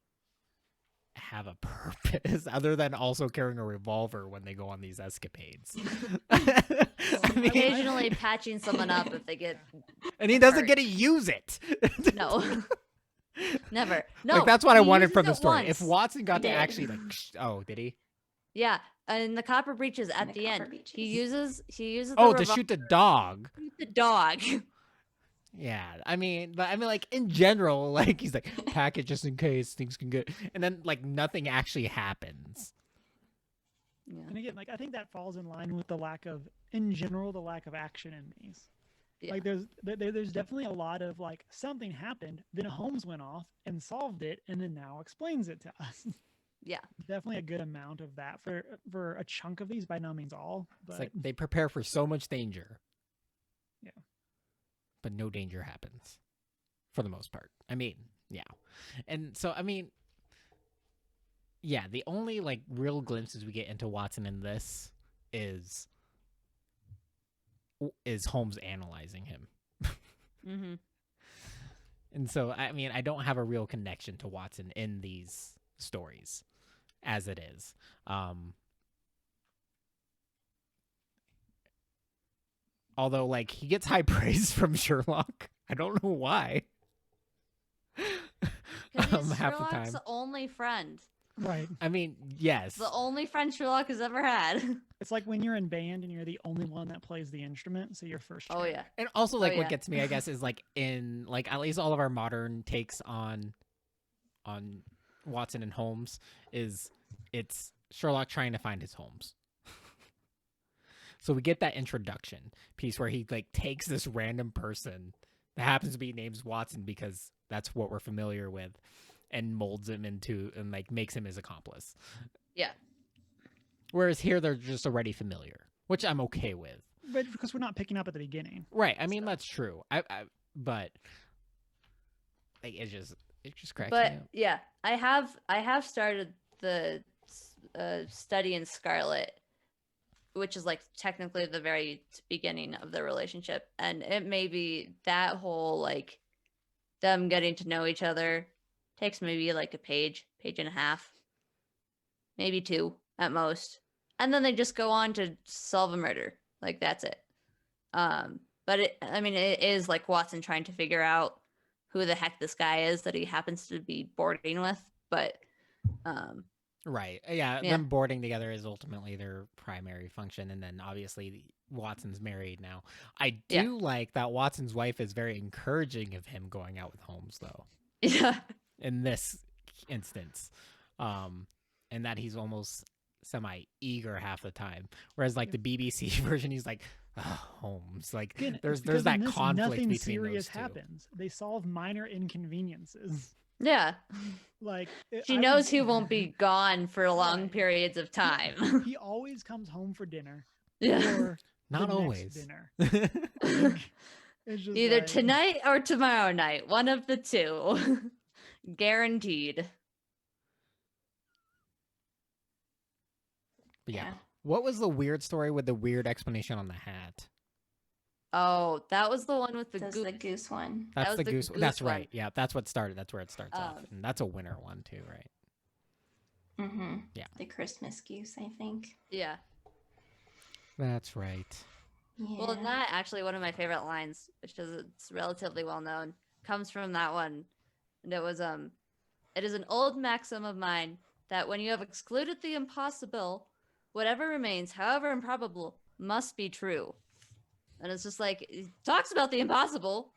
have a purpose other than also carrying a revolver when they go on these escapades. I mean, Occasionally patching someone up if they get and he doesn't hurt. get to use it. no. Never. No. Like, that's what I he wanted uses from the it story. If once. Watson got He to did. actually oh, did he? Yeah, and the copper breaches at the the end. copper He breaches. uses the Oh, to revol- shoot the dog. shoot the dog. Yeah, I mean, like in general, like he's like pack it just in case things can get, and then like nothing actually happens. Yeah. And again, like I think that falls in line with the lack of, in general, the lack of action in these. Yeah. Like there's definitely a lot of like something happened, then Holmes went off and solved it, and then now explains it to us. Yeah. Definitely a good amount of that for a chunk of these. By no means all, but It's like they prepare for so much danger. Yeah. But no danger happens, for the most part. I mean, yeah, and so I mean, yeah, the only like real glimpses we get into Watson in this is Holmes analyzing him. Mm-hmm. And so, I mean, I don't have a real connection to Watson in these stories as it is. Although, like, he gets high praise from Sherlock. I don't know why. Because he's Half the Sherlock's time. only friend. right. I mean, yes. The only friend Sherlock has ever had. It's like when you're in band and you're the only one that plays the instrument, so you're first. Oh track. yeah. And also, like, Oh, what yeah. gets me, I guess, is like in like at least all of our modern takes on Watson and Holmes is it's Sherlock trying to find his Holmes. So we get that introduction piece where he like takes this random person that happens to be named Watson because that's what we're familiar with, and molds him into and like makes him his accomplice. Yeah. Whereas here they're just already familiar, which I'm okay with. But because we're not picking up at the beginning. Right. I mean, that's true. But like it just cracks me But up. yeah, I have started the study in Scarlet, which is like technically the very beginning of the relationship, and it may be that whole like them getting to know each other takes maybe like a page and a half, maybe two at most, and then they just go on to solve a murder. Like that's it. But it is like Watson trying to figure out who the heck this guy is that he happens to be boarding with but Right. Yeah, Yeah. them boarding together is ultimately their primary function, and then obviously Watson's married now. I Yeah. do like that Watson's wife is very encouraging of him going out with Holmes, though, yeah, in this instance, and that he's almost semi-eager half the time, whereas like the BBC version, he's like, "Ugh, Holmes." Like Again, there's because that in this, conflict nothing between serious those two. happens. They solve minor inconveniences. yeah. Like She knows he won't be gone for long Right. periods of time. He always comes home for dinner. Yeah. Or Not the always. next dinner. Like, it's just Either like, tonight or tomorrow night, one of the two. Guaranteed. But yeah. Yeah. What was the weird story with the weird explanation on the hat? Oh, that was the one with the That's goose. the goose one. That's was the the goose. goose That's one. right. Yeah, that's what started. That's where it starts off, Um, and that's a winner one too, right? Mm-hmm. Yeah. The Christmas goose, I think. Yeah. That's right. Yeah. Well, not actually one of my favorite lines, which is it's relatively well known, comes from that one. And it was it is an old maxim of mine that when you have excluded the impossible, whatever remains, however improbable, must be true. And it's just like it talks about the impossible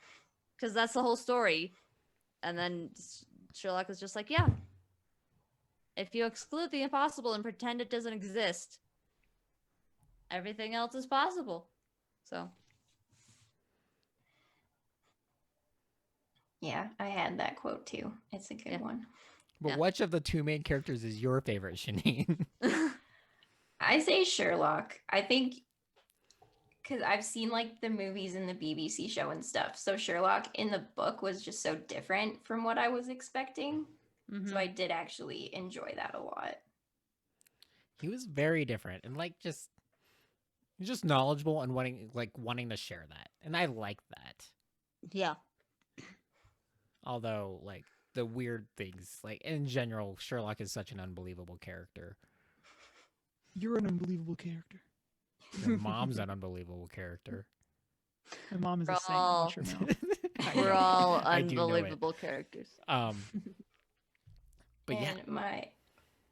because that's the whole story. And then Sherlock is just like, yeah. If you exclude the impossible and pretend it doesn't exist, everything else is possible. So, Yeah, I had that quote too. It's a good Yeah. one. But Yeah. which of the two main characters is your favorite, Shanine? I say Sherlock. I think because I've seen like the movies and the BBC show and stuff. So Sherlock in the book was just so different from what I was expecting. mhm. So I did actually enjoy that a lot. He was very different and like he's just knowledgeable and wanting to share that, and I like that. yeah. Although like the weird things, like in general, Sherlock is such an unbelievable character. you're an unbelievable character. Your mom's an unbelievable character. My mom is We're a saint. all- Watch your mouth. I We're know. all I do know it. unbelievable characters. But yeah, And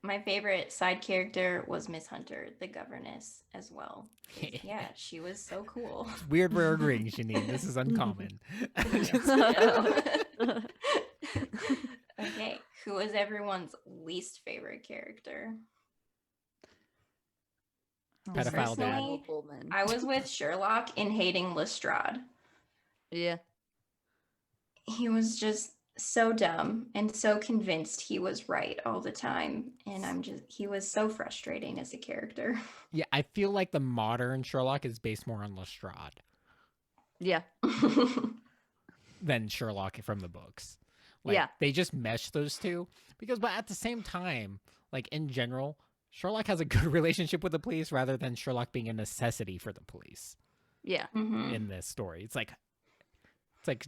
my favorite side character was Miss Hunter, the governess, as well. 'Cause, yeah, she was so cool. weird we're agreeing, Shanine. This is uncommon. Okay, who was everyone's least favorite character? Pedophile dad. Personally, Pullman. I was with Sherlock in hating Lestrade. Yeah. He was just so dumb and so convinced he was right all the time. And he was so frustrating as a character. Yeah, I feel like the modern Sherlock is based more on Lestrade Yeah. than Sherlock from the books. Like, Yeah. they just mesh those two because, but at the same time, like in general, Sherlock has a good relationship with the police rather than Sherlock being a necessity for the police Yeah. Mhm. in this story. It's like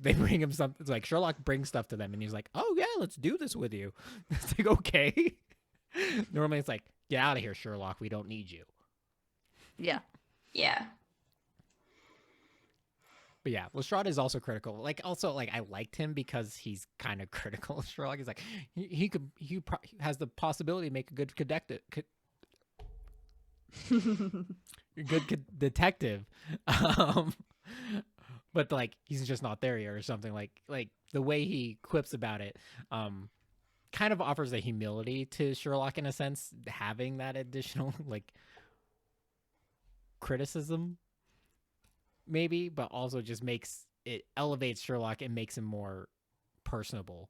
they bring him something. It's like Sherlock brings stuff to them, and he's like, "Oh yeah, let's do this with you." It's like, okay. Normally, it's like, "Get out of here, Sherlock. We don't need you." Yeah. Yeah. But yeah, Lestrade is also critical. Like, also, like I liked him because he's kind of critical of Sherlock. He's like, he has the possibility to make a good detective. But like he's just not there yet or something. Like the way he quips about it kind of offers a humility to Sherlock in a sense, having that additional like criticism maybe, but also just elevates Sherlock and makes him more personable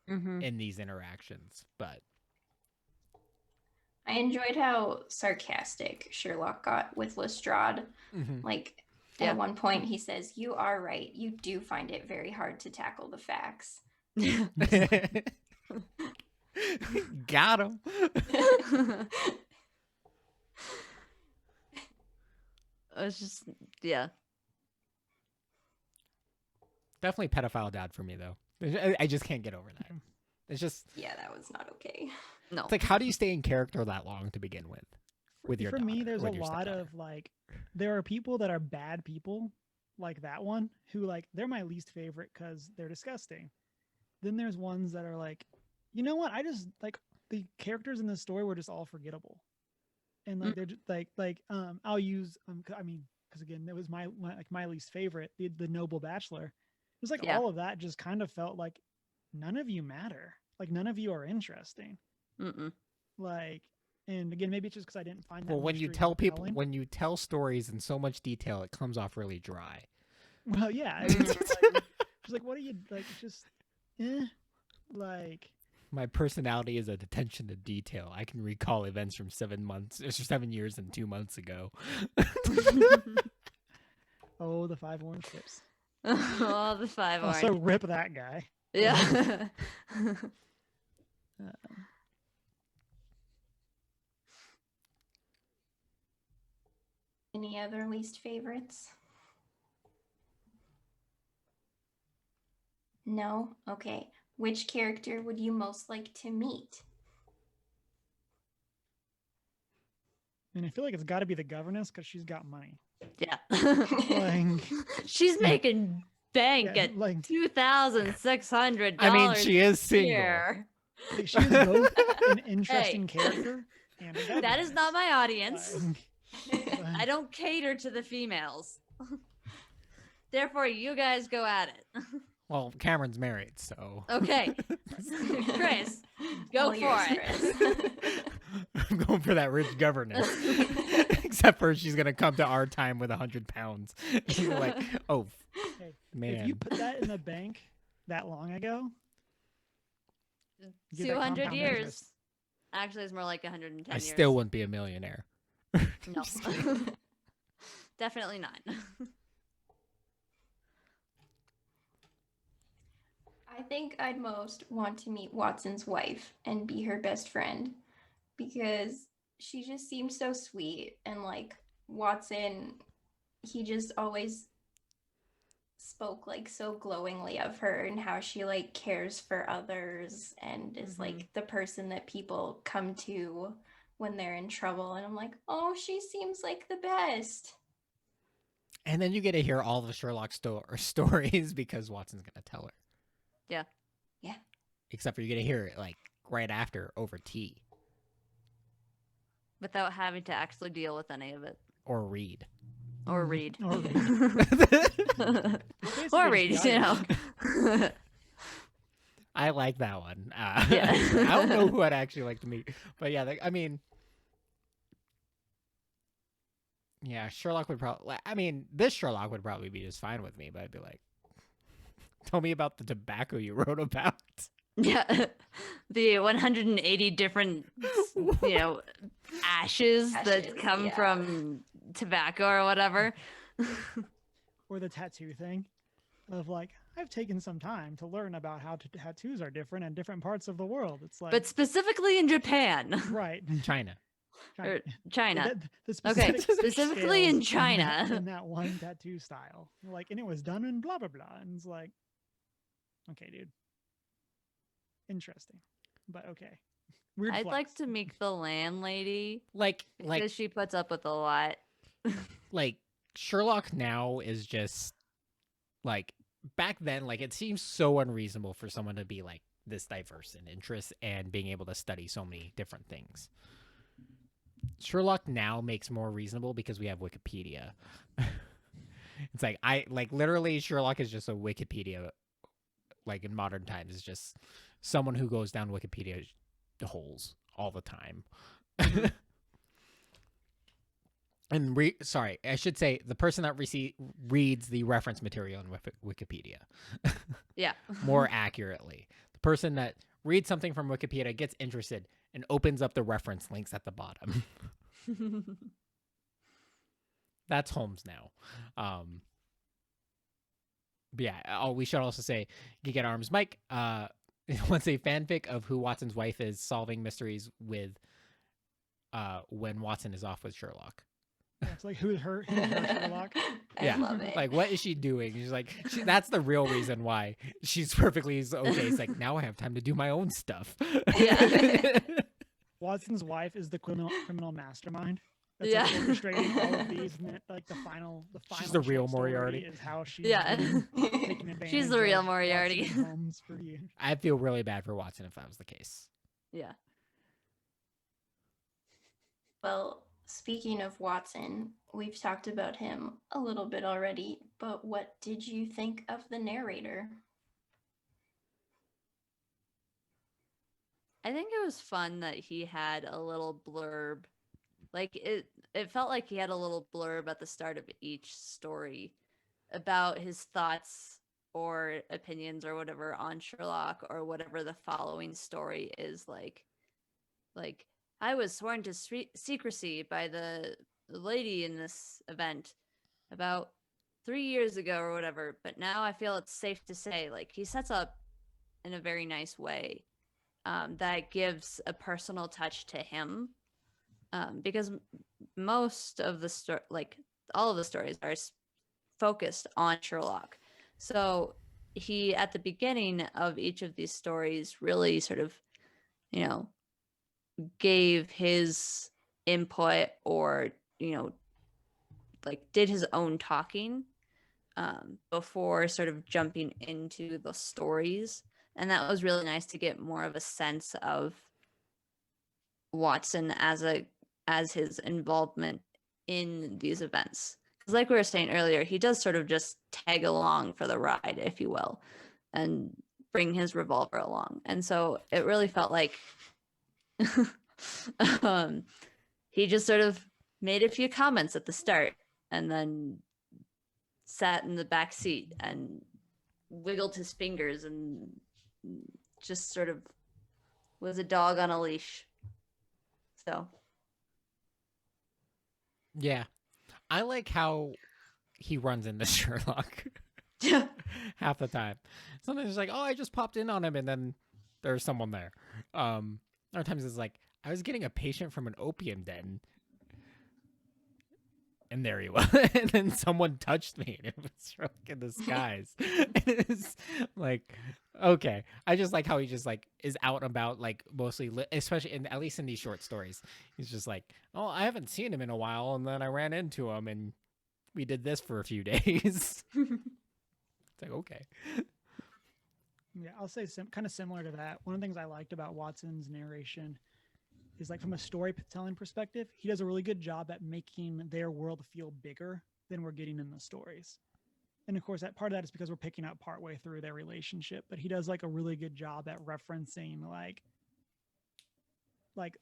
Mm-hmm. in these interactions. But I enjoyed how sarcastic Sherlock got with Lestrade. Like, Yeah. at one point he says, "You are right. You do find it very hard to tackle the facts." got him. It's just, yeah. Definitely pedophile dad for me though. I just can't get over that. It's just Yeah, that was not okay. No. it's like, how do you stay in character that long to begin with your For me, daughter, there's a with your lot stepdaughter? of like, there are people that are bad people, like that one, who like they're my least favorite because they're disgusting. Then there's ones that are like you know what? I just like the characters in this story were just all forgettable, and like they're just I'll use I mean, because again, it was my least favorite, the noble bachelor. It was like Yeah. all of that just kind of felt like none of you matter, like none of you are interesting, Mm-mm. like. And again, maybe it's just because I didn't find that. Well, when you mystery tell people, compelling. when you tell stories in so much detail, it comes off really dry. Well, yeah, I mean, it's like, what are you like? Just, like. My personality is an attention to detail. I can recall events from 7 years and 2 months ago. Oh, the 5 orange tips. Oh, the 5 orange. Also, rip that guy. Yeah. Any other least favorites? No? Okay. Which character would you most like to meet? And I feel like it's got to be the governess because she's got money. Yeah. Like, She's making bank yeah, at like $2,600. I mean, she is single. Year. like, she is both an interesting character and a That is not my audience. Like, I don't cater to the females. Therefore, you guys go at it. Well, Cameron's married, so. Okay. Chris, go All for yours, it. Chris. I'm going for that rich governess. Except for she's gonna come to our time with 100 pounds. You're like, oh, hey, man. if you put that in the bank that long ago, you get that 200 compound years. interest. Actually, it's more like 110 I years. still wouldn't be a millionaire. No. Definitely not. I think I'd most want to meet Watson's wife and be her best friend because she just seems so sweet, and like Watson, he just always spoke like so glowingly of her and how she like cares for others and is like the person that people come to when they're in trouble, and I'm like, oh, she seems like the best. And then you get to hear all the Sherlock stories because Watson's gonna tell her. Yeah. Yeah. Except for you're gonna hear it like right after over tea Without having to actually deal with any of it. or read. Or read. Or Or read, you know. I like that one. Yeah. I don't know who I'd actually like to meet, but yeah, I mean, yeah, Sherlock would probably. I mean, this Sherlock would probably be just fine with me, but I'd be like, tell me about the tobacco you wrote about. Yeah. The 180 different, you know, ashes that come yeah. from tobacco or whatever. Or the tattoo thing of like, I've taken some time to learn about how tattoos are different in different parts of the world. It's like, But specifically in Japan. right. China. Or China. The Okay, specific specifically in scales China. in that one tattoo style. Like, and it was done in blah, blah, blah. And it's like, okay, dude. Interesting. But okay. Weird I'd flex. like to meet the landlady Like because she puts up with a lot. like Sherlock now is just like back then. Like it seems so unreasonable for someone to be like this diverse in interests and being able to study so many different things. Sherlock now makes more reasonable because we have Wikipedia. It's like literally Sherlock is just a Wikipedia. Like in modern times, is just someone who goes down Wikipedia holes all the time. And sorry, I should say the person that reads the reference material in Wikipedia. Yeah. More accurately, the person that reads something from Wikipedia gets interested and opens up the reference links at the bottom. That's Holmes now. But yeah, we should also say Geek at Arms Mike wants a fanfic of who Watson's wife is solving mysteries with when Watson is off with Sherlock. It's like, who's her Sherlock? Yeah. I love it. Like, what is she doing? She's like, that's the real reason why she's perfectly okay. It's like, now I have time to do my own stuff. Yeah. Watson's wife is the criminal mastermind. that's like orchestrating all of these, and that, like the final She's the real short story Moriarty. is how she's Yeah. been taking advantage. She's the real of Moriarty. Watson and Holmes for years. I'd feel really bad for Watson if that was the case. Yeah. Well, speaking of Watson, we've talked about him a little bit already, but what did you think of the narrator? I think it was fun that he had a little blurb. Like it felt like he had a little blurb at the start of each story about his thoughts or opinions or whatever on Sherlock or whatever the following story is like I was sworn to secrecy by the lady in this event about 3 years ago or whatever, but now I feel it's safe to say, like, he sets up in a very nice way that gives a personal touch to him, because most of the story, like all of the stories, are focused on Sherlock. So he, at the beginning of each of these stories, really sort of, you know, gave his input, or, you know, like did his own talking before sort of jumping into the stories. And that was really nice to get more of a sense of Watson as his involvement in these events. Because like we were saying earlier, he does sort of just tag along for the ride, if you will, and bring his revolver along. And so it really felt like he just sort of made a few comments at the start and then sat in the back seat and wiggled his fingers and just sort of was a dog on a leash. So Yeah. I like how he runs into Sherlock half the time. Sometimes it's like, oh, I just popped in on him and then there's someone there. Other times it's like, I was getting a patient from an opium den. And there he was. And then someone touched me and it was Sherlock in disguise. And it's like, okay. I just like how he just like is out and about, like mostly, especially at least in these short stories. He's just like, oh, I haven't seen him in a while. And then I ran into him and we did this for a few days. It's like, okay. Yeah, I'll say kind of similar to that. One of the things I liked about Watson's narration is, like, from a storytelling perspective, he does a really good job at making their world feel bigger than we're getting in the stories. And of course, that part of that is because we're picking up partway through their relationship, but he does like a really good job at referencing like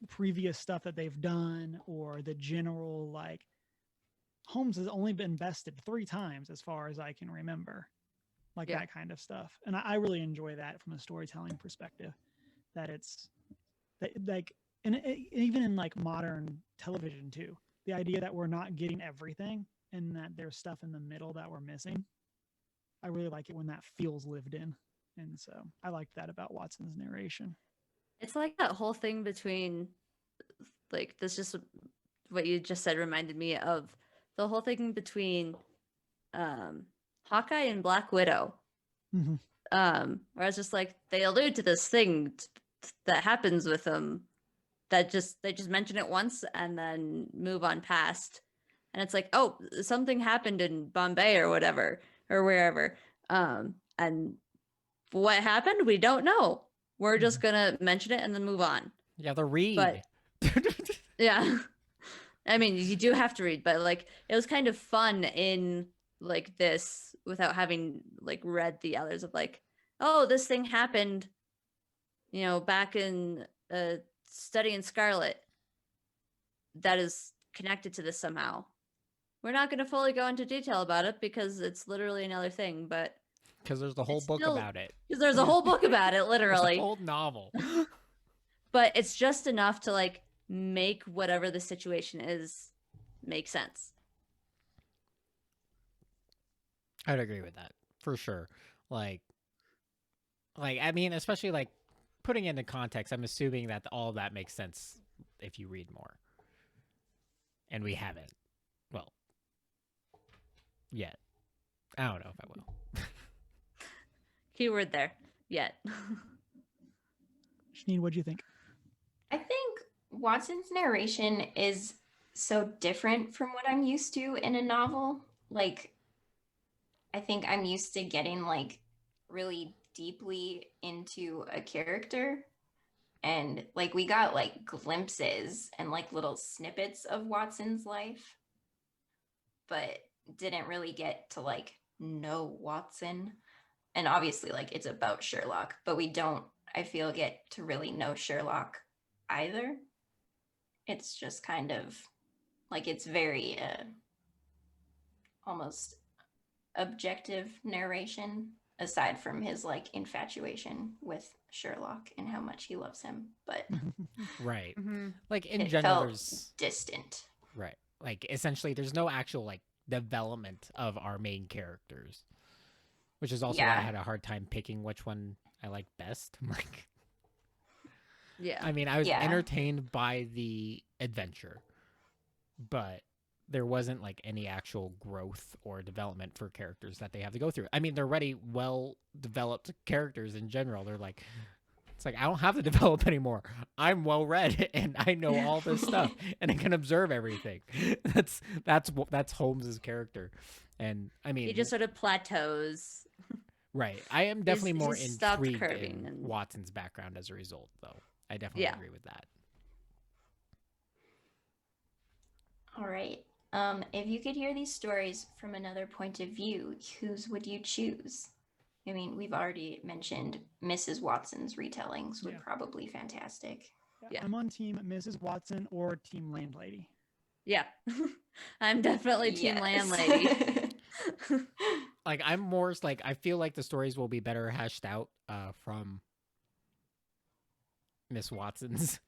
previous stuff that they've done, or the general, like, Holmes has only been bested 3 times as far as I can remember, like that kind of stuff. And I really enjoy that from a storytelling perspective, that it's that, like, and even in like modern television too, the idea that we're not getting everything and that there's stuff in the middle that we're missing. I really like it when that feels lived in. And so I liked that about Watson's narration. it's like that whole thing between, like, this just what you just said reminded me of the whole thing between Hawkeye and Black Widow. Mm-hmm. Where I was just like, they allude to this thing that happens with them that they just mention it once and then move on past. And it's like, oh, something happened in Bombay or whatever, or wherever. And what happened? We don't know. We're just gonna mention it and then move on. Yeah, the read. But yeah. I mean, you do have to read, but like it was kind of fun in like this without having like read the others, of like, oh, this thing happened, you know, back in Study in Scarlet, that is connected to this somehow. We're not going to fully go into detail about it because it's literally another thing, but because there's the whole book about it. Because there's a whole book about it, literally. There's a whole novel. But it's just enough to like make whatever the situation is make sense. I'd agree with that for sure. Like I mean, especially like putting it into context, I'm assuming that all of that makes sense if you read more. And we haven't. Well, yet. I don't know if I will. Keyword there. Yet. Janine, what'd you think? I think Watson's narration is so different from what I'm used to in a novel. Like, I think I'm used to getting like really deeply into a character. And like we got like glimpses and like little snippets of Watson's life, but didn't really get to like know Watson. And obviously, like it's about Sherlock, but we don't, I feel, get to really know Sherlock either. It's just kind of like it's very almost objective narration aside from his like infatuation with Sherlock and how much he loves him, but Right. Mm-hmm. Like in it general, felt there's distant. right. Like essentially, there's no actual like development of our main characters, which is also why I Yeah. had a hard time picking which one I like best. Like, Yeah. I mean, I was Yeah. entertained by the adventure, but there wasn't like any actual growth or development for characters that they have to go through. I mean, they're already well developed characters in general. They're like, it's like I don't have to develop anymore. I'm well read and I know all this stuff and I can observe everything. That's Holmes's character, and I mean, He just sort of plateaus. right. I am definitely more he's stopped intrigued curving in and- Watson's background as a result, though. I definitely Yeah. agree with that. All right. If you could hear these stories from another point of view, whose would you choose? I mean, we've already mentioned Mrs. Watson's retellings would Yeah. probably fantastic. Yeah. I'm on team Mrs. Watson or team landlady. Yeah. I'm definitely team Yes. landlady. Like I'm more like I feel like the stories will be better hashed out from Mrs. Watson's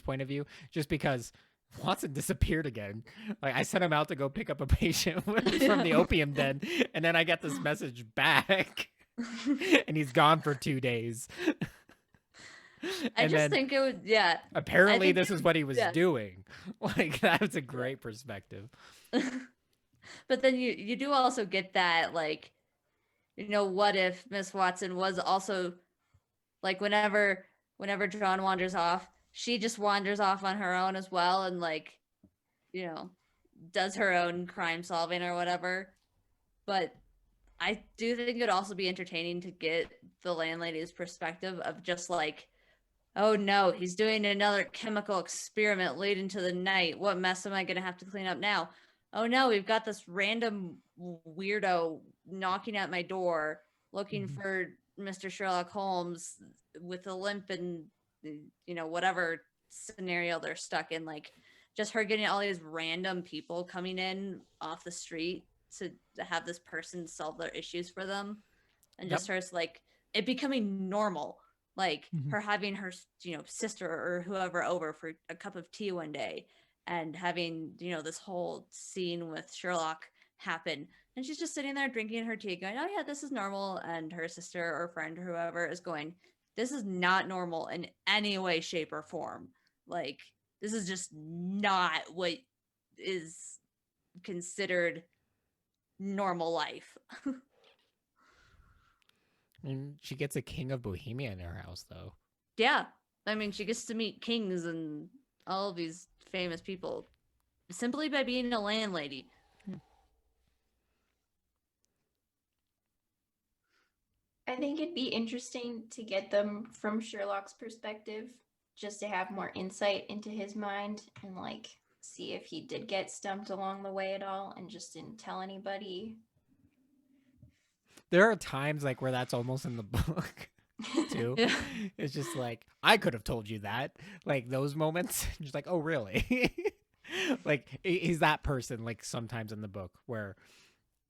point of view, just because Watson disappeared again. Like I sent him out to go pick up a patient from the opium den, and then I get this message back, and he's gone for 2 days. I And just then think it would, yeah. apparently think this it- is what he was yeah. doing. Like that's a great perspective. But then you do also get that, like, what if Miss Watson was also like whenever John wanders off, she just wanders off on her own as well and like, does her own crime solving or whatever. But I do think it'd also be entertaining to get the landlady's perspective of just like, oh no, he's doing another chemical experiment late into the night. What mess am I going to have to clean up now? Oh no, we've got this random weirdo knocking at my door looking for Mr. Sherlock Holmes with a limp and, whatever scenario they're stuck in. Like, just her getting all these random people coming in off the street to have this person solve their issues for them. And just her, like, it becoming normal. Like her having her, sister or whoever over for a cup of tea one day and having, this whole scene with Sherlock happen. And she's just sitting there drinking her tea going, oh yeah, this is normal. And her sister or friend or whoever is going, this is not normal in any way, shape, or form. Like, this is just not what is considered normal life. And she gets a king of Bohemia in her house, though. Yeah. I mean, she gets to meet kings and all of these famous people simply by being a landlady. I think it'd be interesting to get them from Sherlock's perspective, just to have more insight into his mind and like see if he did get stumped along the way at all and just didn't tell anybody. There are times like where that's almost in the book too. Yeah. It's just like I could have told you that. Like those moments, just like, oh really? Like he's that person. Like sometimes in the book where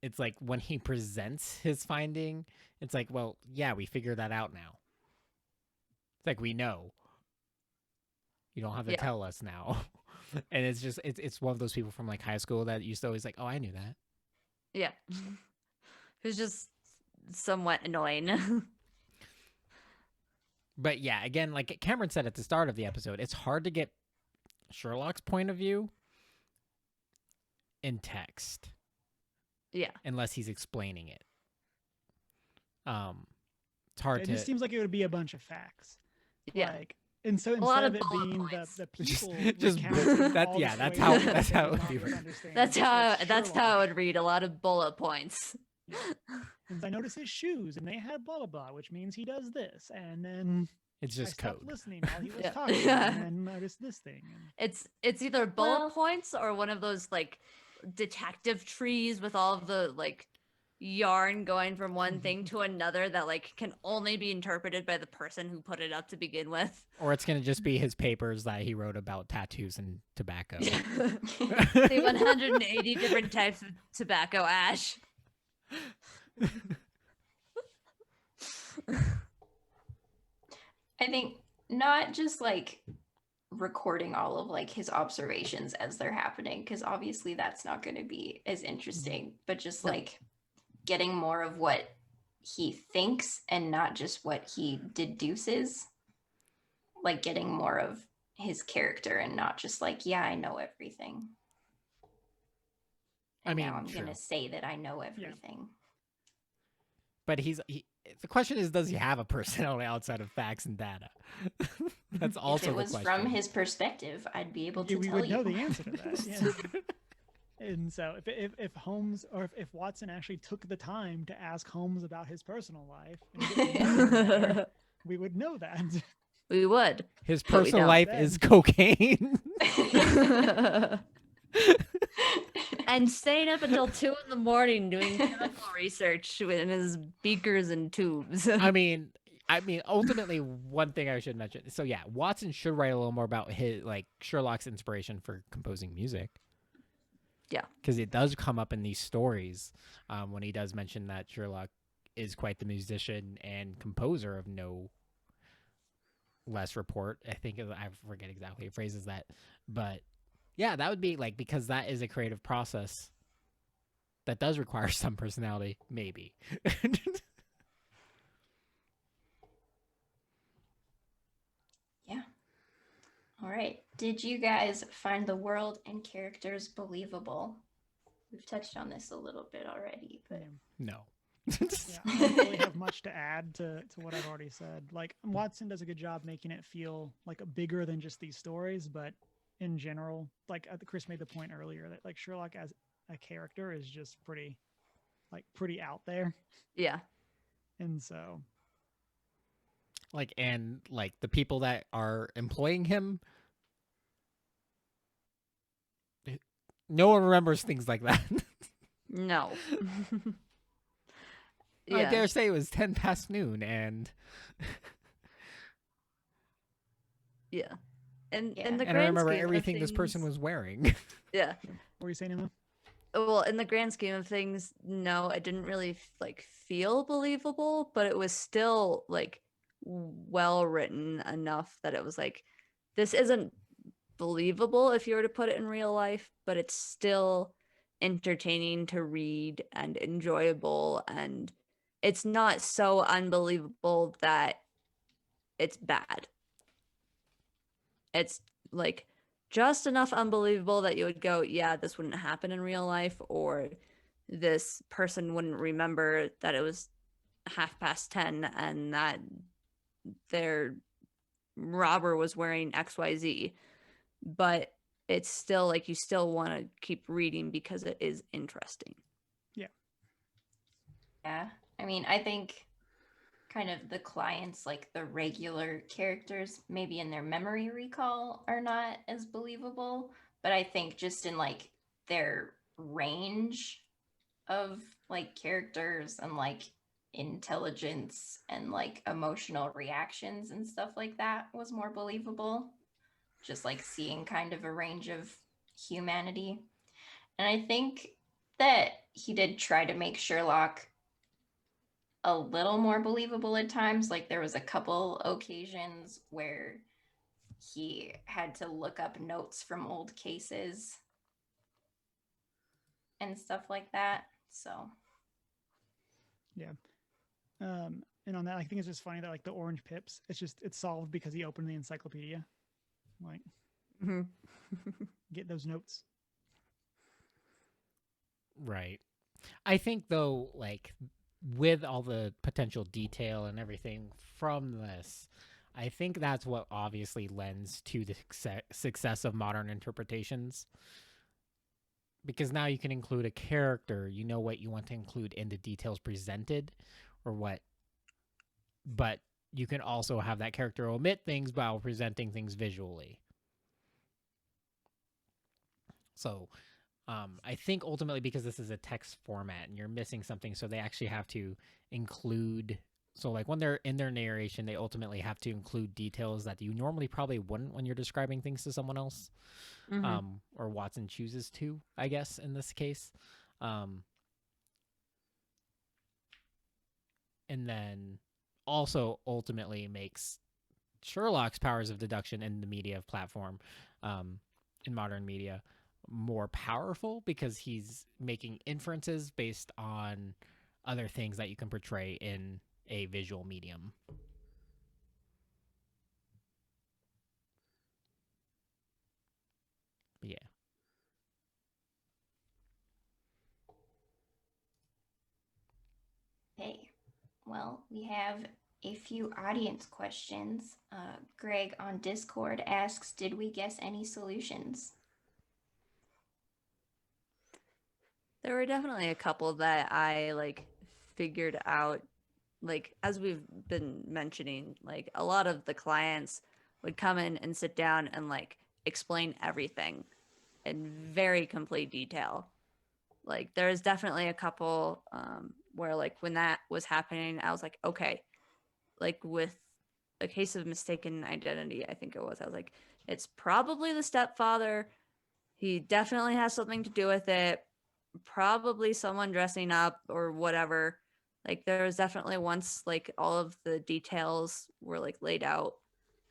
it's like when he presents his finding, it's like, well, yeah, we figured that out now. It's like we know. You don't have to tell us now. And it's just it's one of those people from like high school that used to always like, oh, I knew that. Yeah. Who's just somewhat annoying. But yeah, again, like Cameron said at the start of the episode, it's hard to get Sherlock's point of view in text. Yeah. Unless he's explaining it. It's hard It to just seems like it would be a bunch of facts. Yeah. Like And so A lot instead of of it bullet being points. the people Just recounting that- all the yeah, that's ways how- that that's they how did it would not be really written. understand, That's how it's that's how Sherlock. I would read a lot of bullet points. Yeah. And I noticed his shoes, and they had blah blah blah, which means he does this. And then It's I just stopped code. listening while he was Yeah. talking, and then noticed this thing. And It's either bullet Well- points or one of those like detective trees with all of the like yarn going from one thing to another that like can only be interpreted by the person who put it up to begin with. Or it's gonna just be his papers that he wrote about tattoos and tobacco. The 180 different types of tobacco ash. I think not just like recording all of like his observations as they're happening, because obviously that's not going to be as interesting, but just No. like getting more of what he thinks and not just what he deduces, like getting more of his character and not just like, yeah, I know everything. I And mean, now I'm true. going to say that I know everything. But the question is, does he have a personality outside of facts and data? That's also If it the was question. from his perspective, I'd be able to we tell would you. know the answer to that. Yeah. And so if Holmes or if Watson actually took the time to ask Holmes about his personal life, and get to know him better, we would know that. We would. His But we personal don't. life is cocaine. And staying up until 2 a.m. doing chemical research in his beakers and tubes. I mean, ultimately, one thing I should mention. So yeah, Watson should write a little more about his like Sherlock's inspiration for composing music. Yeah, because it does come up in these stories when he does mention that Sherlock is quite the musician and composer of no less report. I think I forget exactly how he phrases that, but yeah, that would be like, because that is a creative process that does require some personality, maybe. Yeah. All right. Did you guys find the world and characters believable? We've touched on this a little bit already, but No. Yeah, I don't really have much to add to what I've already said. Like, Watson does a good job making it feel like bigger than just these stories, but in general, like Chris made the point earlier that like Sherlock as a character is just pretty out there. yeah. And so and the people that are employing him, no one remembers things like that. No. I dare say it was 10 past noon, and Yeah. And Yeah. in the and I grand remember scheme of everything this person things- was wearing. Yeah. what were you saying, Emma? Well, in the grand scheme of things, no, it didn't really feel believable, but it was still like well written enough that it was like, this isn't believable if you were to put it in real life, but it's still entertaining to read and enjoyable, and it's not so unbelievable that it's bad. It's like just enough unbelievable that you would go, yeah, this wouldn't happen in real life, or this person wouldn't remember that it was 10:30 and that their robber was wearing XYZ. But it's still like you still want to keep reading because it is interesting. yeah. I mean, I think kind of the clients, like the regular characters, maybe in their memory recall are not as believable, but I think just in like their range of like characters and like intelligence and like emotional reactions and stuff like that was more believable. Just like seeing kind of a range of humanity. And I think that he did try to make Sherlock a little more believable at times. Like there was a couple occasions where he had to look up notes from old cases and stuff like that. So Yeah. And on that, I think it's just funny that like the orange pips, it's solved because he opened the encyclopedia. Like, Mhm. get those notes. Right. I think though, like with all the potential detail and everything from this, I think that's what obviously lends to the success of modern interpretations. Because now you can include a character, you know what you want to include in the details presented, or what, but you can also have that character omit things while presenting things visually. So I think ultimately, because this is a text format and you're missing something, so they actually have to include. So like when they're in their narration, they ultimately have to include details that you normally probably wouldn't when you're describing things to someone else. Or Watson chooses to, I guess, in this case. And then also ultimately makes Sherlock's powers of deduction in the media platform, in modern media, more powerful because he's making inferences based on other things that you can portray in a visual medium. But yeah. Okay, well, we have a few audience questions. Greg on Discord asks, did we guess any solutions? There were definitely a couple that I like figured out, like as we've been mentioning, like a lot of the clients would come in and sit down and like explain everything in very complete detail. Like there's definitely a couple where like when that was happening, I was like, okay, like with a case of mistaken identity, I think it was. I was like, it's probably the stepfather. He definitely has something to do with it. Probably someone dressing up or whatever. Like there was definitely once like all of the details were like laid out.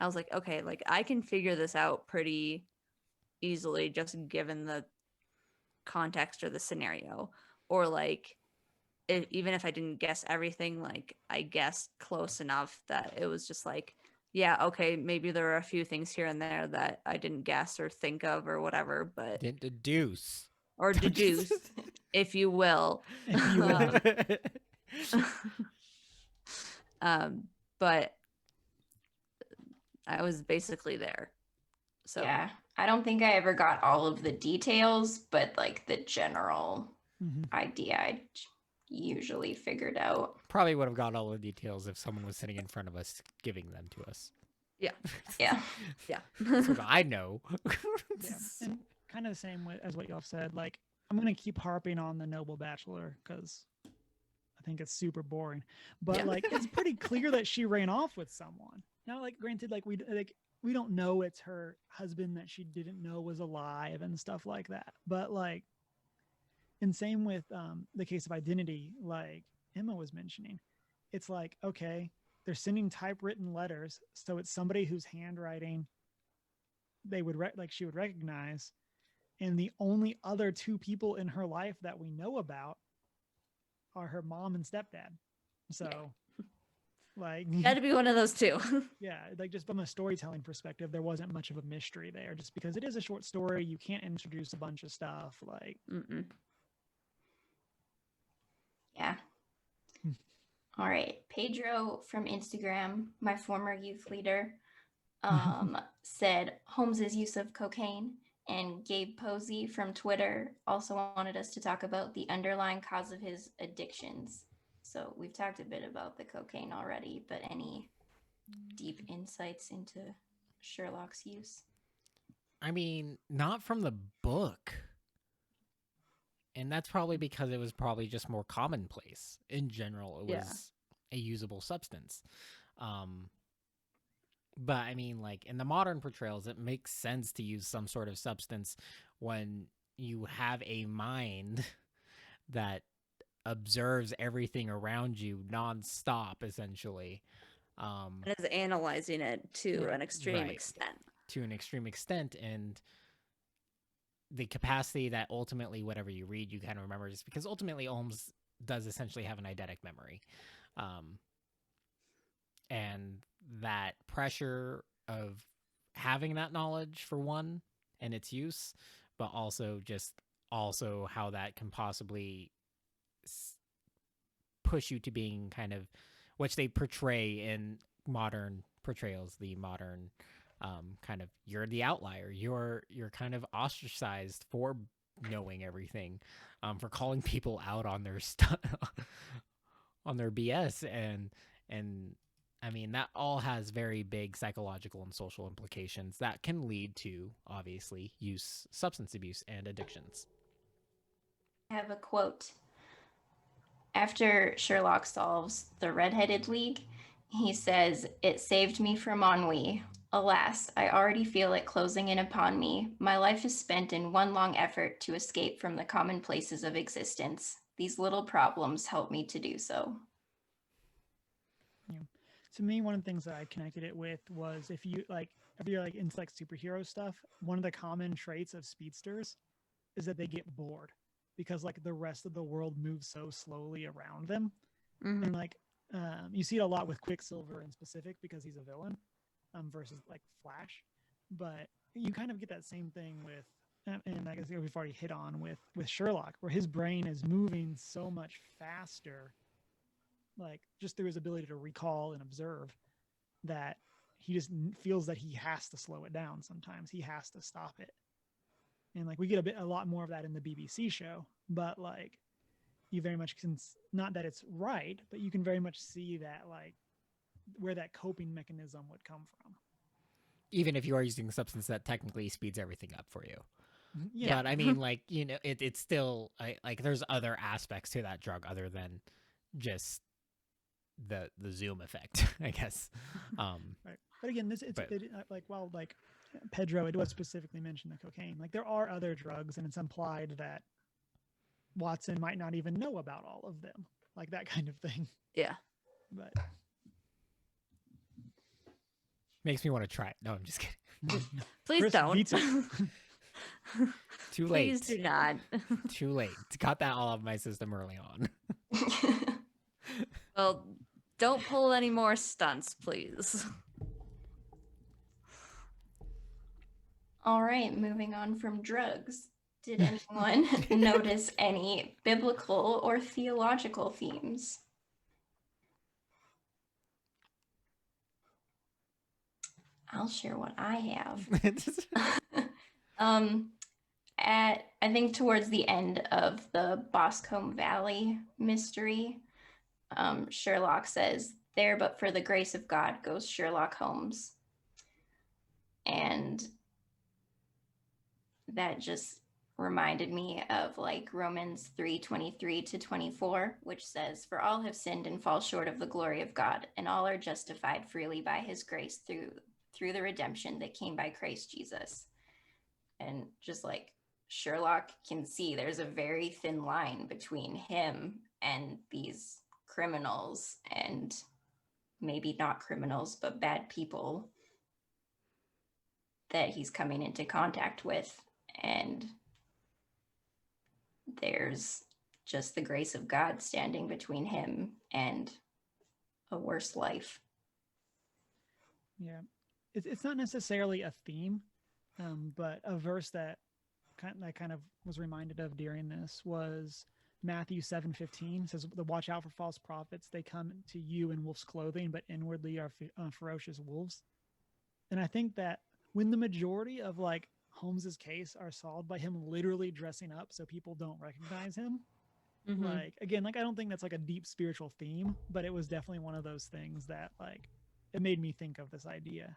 I was like, okay, like I can figure this out pretty easily just given the context or the scenario. Or like even if I didn't guess everything, like I guessed close enough that it was just like, yeah, okay, maybe there are a few things here and there that I didn't guess or think of or whatever, but Didn't deduce. or deduce, if you will. If you will. But I was basically there. So Yeah, I don't think I ever got all of the details, but like the general idea I usually figured out. Probably would have got all the details if someone was sitting in front of us giving them to us. yeah, Yeah. yeah. So I know. Yeah. And kind of the same way as what y'all said. Like, I'm gonna keep harping on the noble bachelor because I think it's super boring. But Yeah. like, it's pretty clear that she ran off with someone. Now, like, granted, like we don't know it's her husband that she didn't know was alive and stuff like that. But like, and same with the case of identity, like Emma was mentioning, it's like, okay, they're sending typewritten letters, so it's somebody whose handwriting they would like she would recognize, and the only other two people in her life that we know about are her mom and stepdad. So like Had to be one of those two. yeah, like just from a storytelling perspective, there wasn't much of a mystery there, just because it is a short story. You can't introduce a bunch of stuff like Yeah. All right. Pedro from Instagram, my former youth leader, said Holmes's use of cocaine, and Gabe Posey from Twitter also wanted us to talk about the underlying cause of his addictions. So we've talked a bit about the cocaine already, but any deep insights into Sherlock's use? I mean, not from the book. And that's probably because it was probably just more commonplace. In general, it was a usable substance. But I mean, like in the modern portrayals, it makes sense to use some sort of substance when you have a mind that observes everything around you nonstop, essentially. And is analyzing it to an extreme extent. To an extreme extent, and the capacity that ultimately whatever you read, you kind of remember, just because ultimately Holmes does essentially have an eidetic memory. And that pressure of having that knowledge for one and its use, but also how that can possibly push you to being kind of, which they portray in modern portrayals the modern kind of, you're the outlier. You're kind of ostracized for knowing everything, for calling people out on their stuff, on their BS, and I mean, that all has very big psychological and social implications that can lead to, obviously, substance abuse and addictions. I have a quote. After Sherlock solves the Red-Headed League, he says, "It saved me from ennui. Alas, I already feel it closing in upon me. My life is spent in one long effort to escape from the commonplaces of existence. These little problems help me to do so." Yeah. To me, one of the things that I connected it with was if you're into like superhero stuff, one of the common traits of speedsters is that they get bored because like the rest of the world moves so slowly around them. Mhm. And like you see it a lot with Quicksilver in specific because he's a villain versus like Flash. But you kind of get that same thing with, and I guess we've already hit on with Sherlock, where his brain is moving so much faster, like just through his ability to recall and observe, that he just feels that he has to slow it down. Sometimes he has to stop it. And like we get a lot more of that in the BBC show, but like you very much can, not that it's right, but you can very much see that like where that coping mechanism would come from. Even if you are using a substance that technically speeds everything up for you. Yeah. But I mean, like, you know, it's still like there's other aspects to that drug other than just the Zoom effect, I guess. Right. But again, like, well, like Pedro, it was specifically mentioned the cocaine. Like there are other drugs, and it's implied that Watson might not even know about all of them, like that kind of thing. Yeah. But makes me want to try it. No, I'm just kidding. Please Chris don't. beats it. Too late. Please do not. Too late. Got that all out of my system early on. Well, don't pull any more stunts, please. All right, moving on from drugs. Did anyone notice any biblical or theological themes? I'll share what I have. I think towards the end of the Boscombe Valley mystery, Sherlock says, "There but for the grace of God goes Sherlock Holmes." And that just reminded me of like Romans 3:23-24, which says, "For all have sinned and fall short of the glory of God, and all are justified freely by his grace through the redemption that came by Christ Jesus." And just like Sherlock can see, there's a very thin line between him and these criminals, and maybe not criminals, but bad people that he's coming into contact with. And there's just the grace of God standing between him and a worse life. Yeah, it's not necessarily a theme, but a verse that kind of was reminded of during this was Matthew 7:15. Says, "Watch out for false prophets. They come to you in wolf's clothing, but inwardly are ferocious wolves." And I think that when the majority of like Holmes's case are solved by him literally dressing up so people don't recognize him, Mhm. like again, like I don't think that's like a deep spiritual theme, but it was definitely one of those things that like it made me think of this idea.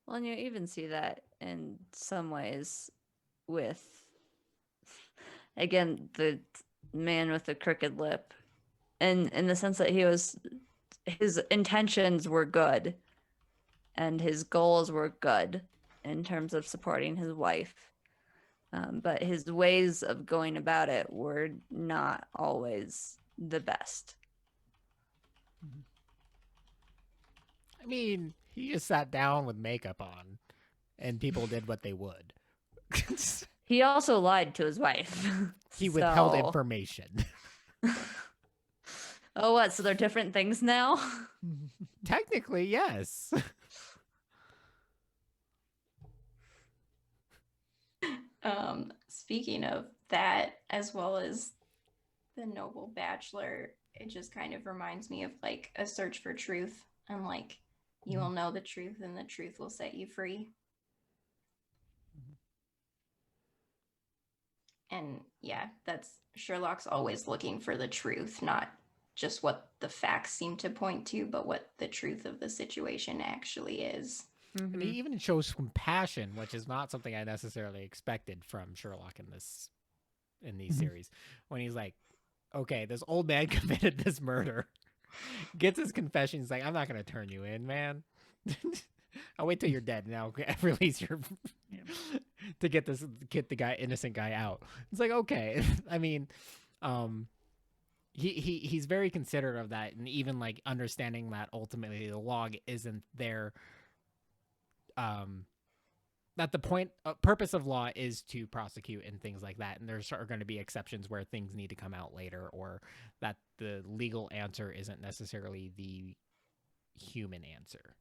Well, and you even see that in some ways with, again, the man with the crooked lip, and in the sense that his intentions were good and his goals were good in terms of supporting his wife, but his ways of going about it were not always the best. I mean, he just sat down with makeup on, and people did what they would. He also lied to his wife. He withheld So- information. Oh, what? So they're different things now? Technically, yes. Speaking of that, as well as the Noble Bachelor, it just kind of reminds me of like a search for truth, and like you will know the truth and the truth will set you free. And yeah, that's Sherlock's always looking for the truth, not just what the facts seem to point to, but what the truth of the situation actually is. And he even shows compassion, which is not something I necessarily expected from Sherlock in these series. When he's like, okay, this old man committed this murder, gets his confession. He's like, I'm not going to turn you in, man. I'll wait till you're dead and I'll release your to get the innocent guy out. It's like, okay. I mean, he's very considerate of that, and even like understanding that ultimately the log isn't there. That the purpose of law is to prosecute and things like that, and there's are going to be exceptions where things need to come out later, or that the legal answer isn't necessarily the human answer,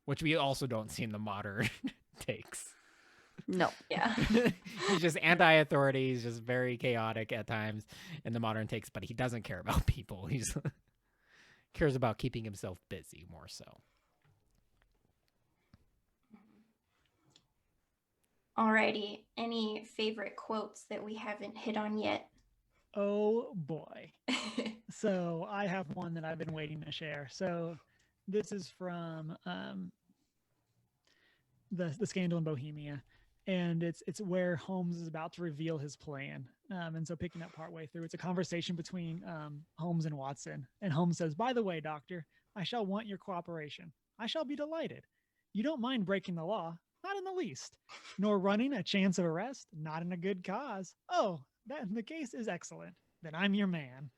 which we also don't see in the modern takes. No. Yeah. He's just anti-authority. He's just very chaotic at times in the modern takes, but he doesn't care about people. He's cares about keeping himself busy more so. Alrighty, any favorite quotes that we haven't hit on yet? Oh boy. So I have one that I've been waiting to share. So this is from the Scandal in Bohemia, and it's where Holmes is about to reveal his plan. And so picking up partway through, it's a conversation between Holmes and Watson. And Holmes says, "By the way, Doctor, I shall want your cooperation. I shall be delighted. You don't mind breaking the law? Not in the least. Nor running a chance of arrest? Not in a good cause. Oh, the case is excellent. Then I'm your man."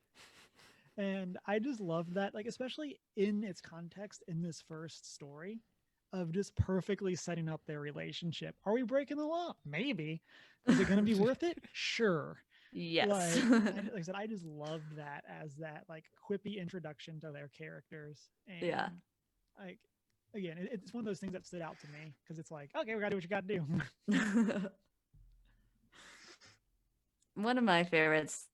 And I just love that, like, especially in its context in this first story of just perfectly setting up their relationship. Are we breaking the law? Maybe. Is it going to be worth it? Sure. Yes. Like I said, I just loved that as that like quippy introduction to their characters. And Yeah. like, again, it's one of those things that stood out to me because it's like, okay, we got to do what you got to do. One of my favorites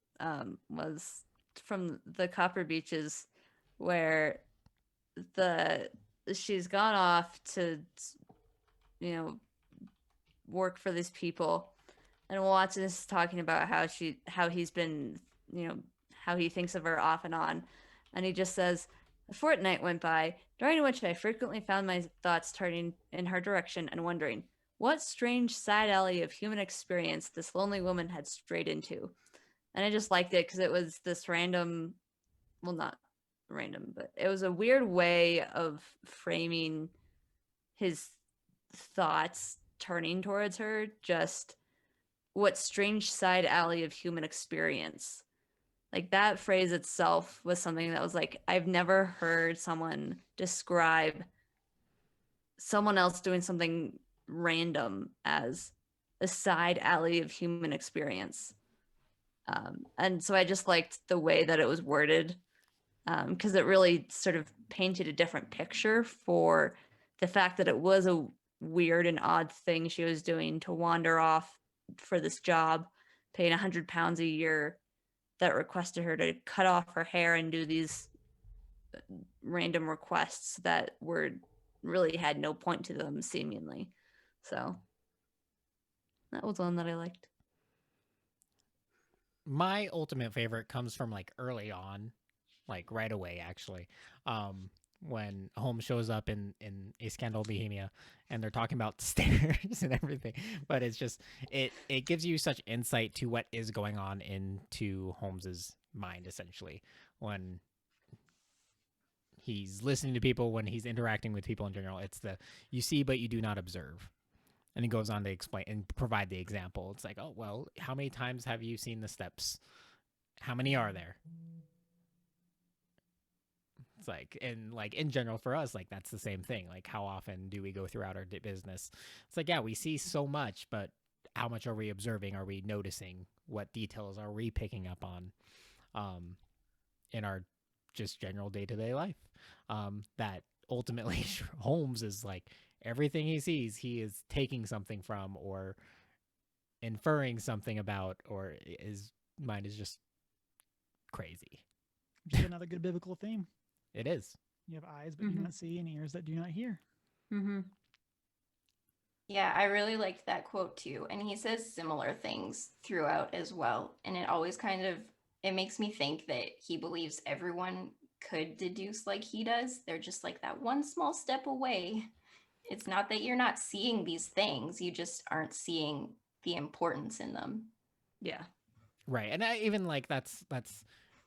was from the Copper Beaches, where she's gone off to, work for these people, and Watson is talking about how he's been, how he thinks of her off and on, and he just says, "A fortnight went by, during which I frequently found my thoughts turning in her direction and wondering what strange side alley of human experience this lonely woman had strayed into." And I just liked it because it was this random, well, not random, but it was a weird way of framing his thoughts turning towards her. Just what strange side alley of human experience. Like, that phrase itself was something that was like, I've never heard someone describe someone else doing something random as a side alley of human experience. And so I just liked the way that it was worded, because it really sort of painted a different picture for the fact that it was a weird and odd thing she was doing to wander off for this job, paying £100 a year, that requested her to cut off her hair and do these random requests that really had no point to them, seemingly. So that was one that I liked. My ultimate favorite comes from like early on, like right away actually, when Holmes shows up in A Scandal in Bohemia, and they're talking about stairs and everything, but it's just it gives you such insight to what is going on into Holmes's mind, essentially, when he's listening to people, when he's interacting with people in general. It's the you see but you do not observe. And he goes on to explain and provide the example. It's like, oh, well, how many times have you seen the steps? How many are there? It's like, and like in general for us, like that's the same thing. Like, how often do we go throughout our business? It's like, yeah, we see so much, but how much are we observing? Are we noticing? What details are we picking up on in our just general day-to-day life? That ultimately Holmes is like, everything he sees, he is taking something from or inferring something about, or his mind is just crazy. Which is another good biblical theme. It is. You have eyes but do not see, and ears that do not hear. Mm-hmm. Yeah, I really liked that quote too. And he says similar things throughout as well. And it always it makes me think that he believes everyone could deduce like he does. They're just like that one small step away. It's not that you're not seeing these things, you just aren't seeing the importance in them. Yeah. Right. And I even like that's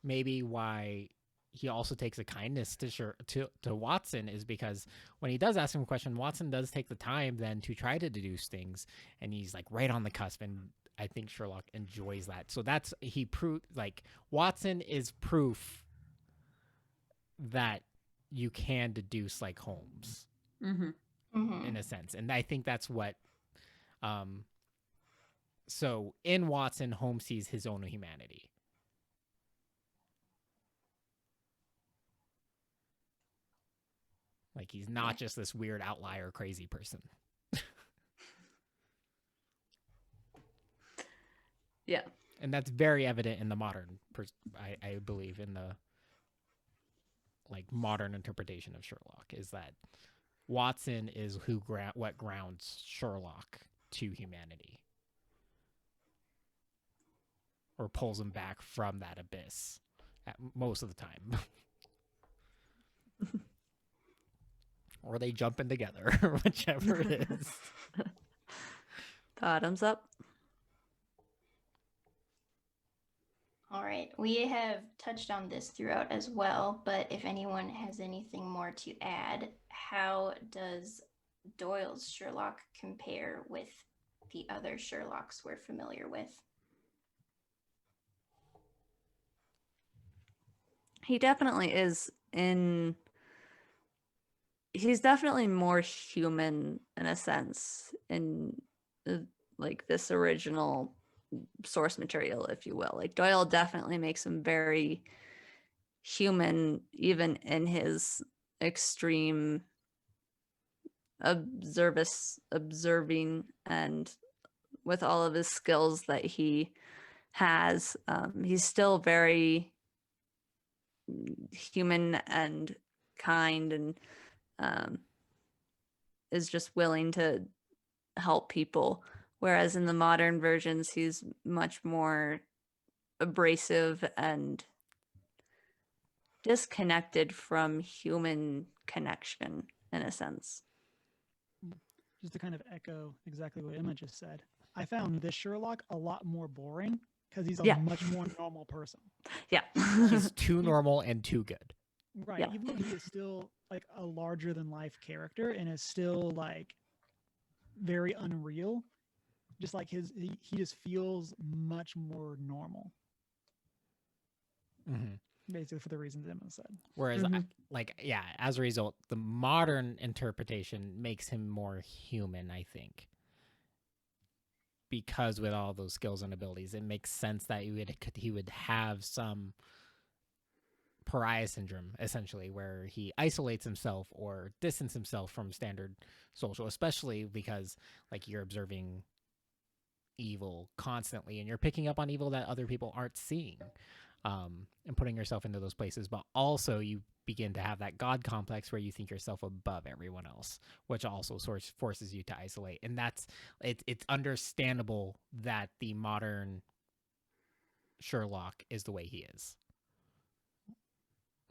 maybe why he also takes a kindness to Watson, is because when he does ask him a question, Watson does take the time then to try to deduce things, and he's like right on the cusp, and I think Sherlock enjoys that. So that's Watson is proof that you can deduce like Holmes. Mm-hmm. In a sense, and I think that's what so in Watson, Holmes sees his own humanity. Like he's not just this weird outlier crazy person. Yeah. And that's very evident in the modern I believe in the like modern interpretation of Sherlock, is that Watson is what grounds Sherlock to humanity, or pulls him back from that abyss most of the time. Or they jump in together, whichever it is. Bottoms up. All right, we have touched on this throughout as well, but if anyone has anything more to add, how does Doyle's Sherlock compare with the other Sherlocks we're familiar with? He definitely is he's definitely more human in a sense in like this original source material, if you will. Like Doyle definitely makes him very human, even in his extreme observing, and with all of his skills that he has, he's still very human and kind, and is just willing to help people. Whereas in the modern versions, he's much more abrasive and disconnected from human connection in a sense. Just to kind of echo exactly what Emma just said, I found this Sherlock a lot more boring because he's a much more normal person. Yeah. He's too normal and too good. Right. Yeah. Even though he is still like a larger than life character and is still like very unreal, just like he just feels much more normal. Mm-hmm. Basically for the reasons Emma said. Whereas, as a result, the modern interpretation makes him more human, I think. Because with all those skills and abilities, it makes sense that he would have some pariah syndrome, essentially, where he isolates himself or distances himself from standard social, especially because, like, you're observing evil constantly and you're picking up on evil that other people aren't seeing. And putting yourself into those places, but also you begin to have that God complex where you think yourself above everyone else, which also forces you to isolate. And it's understandable that the modern Sherlock is the way he is.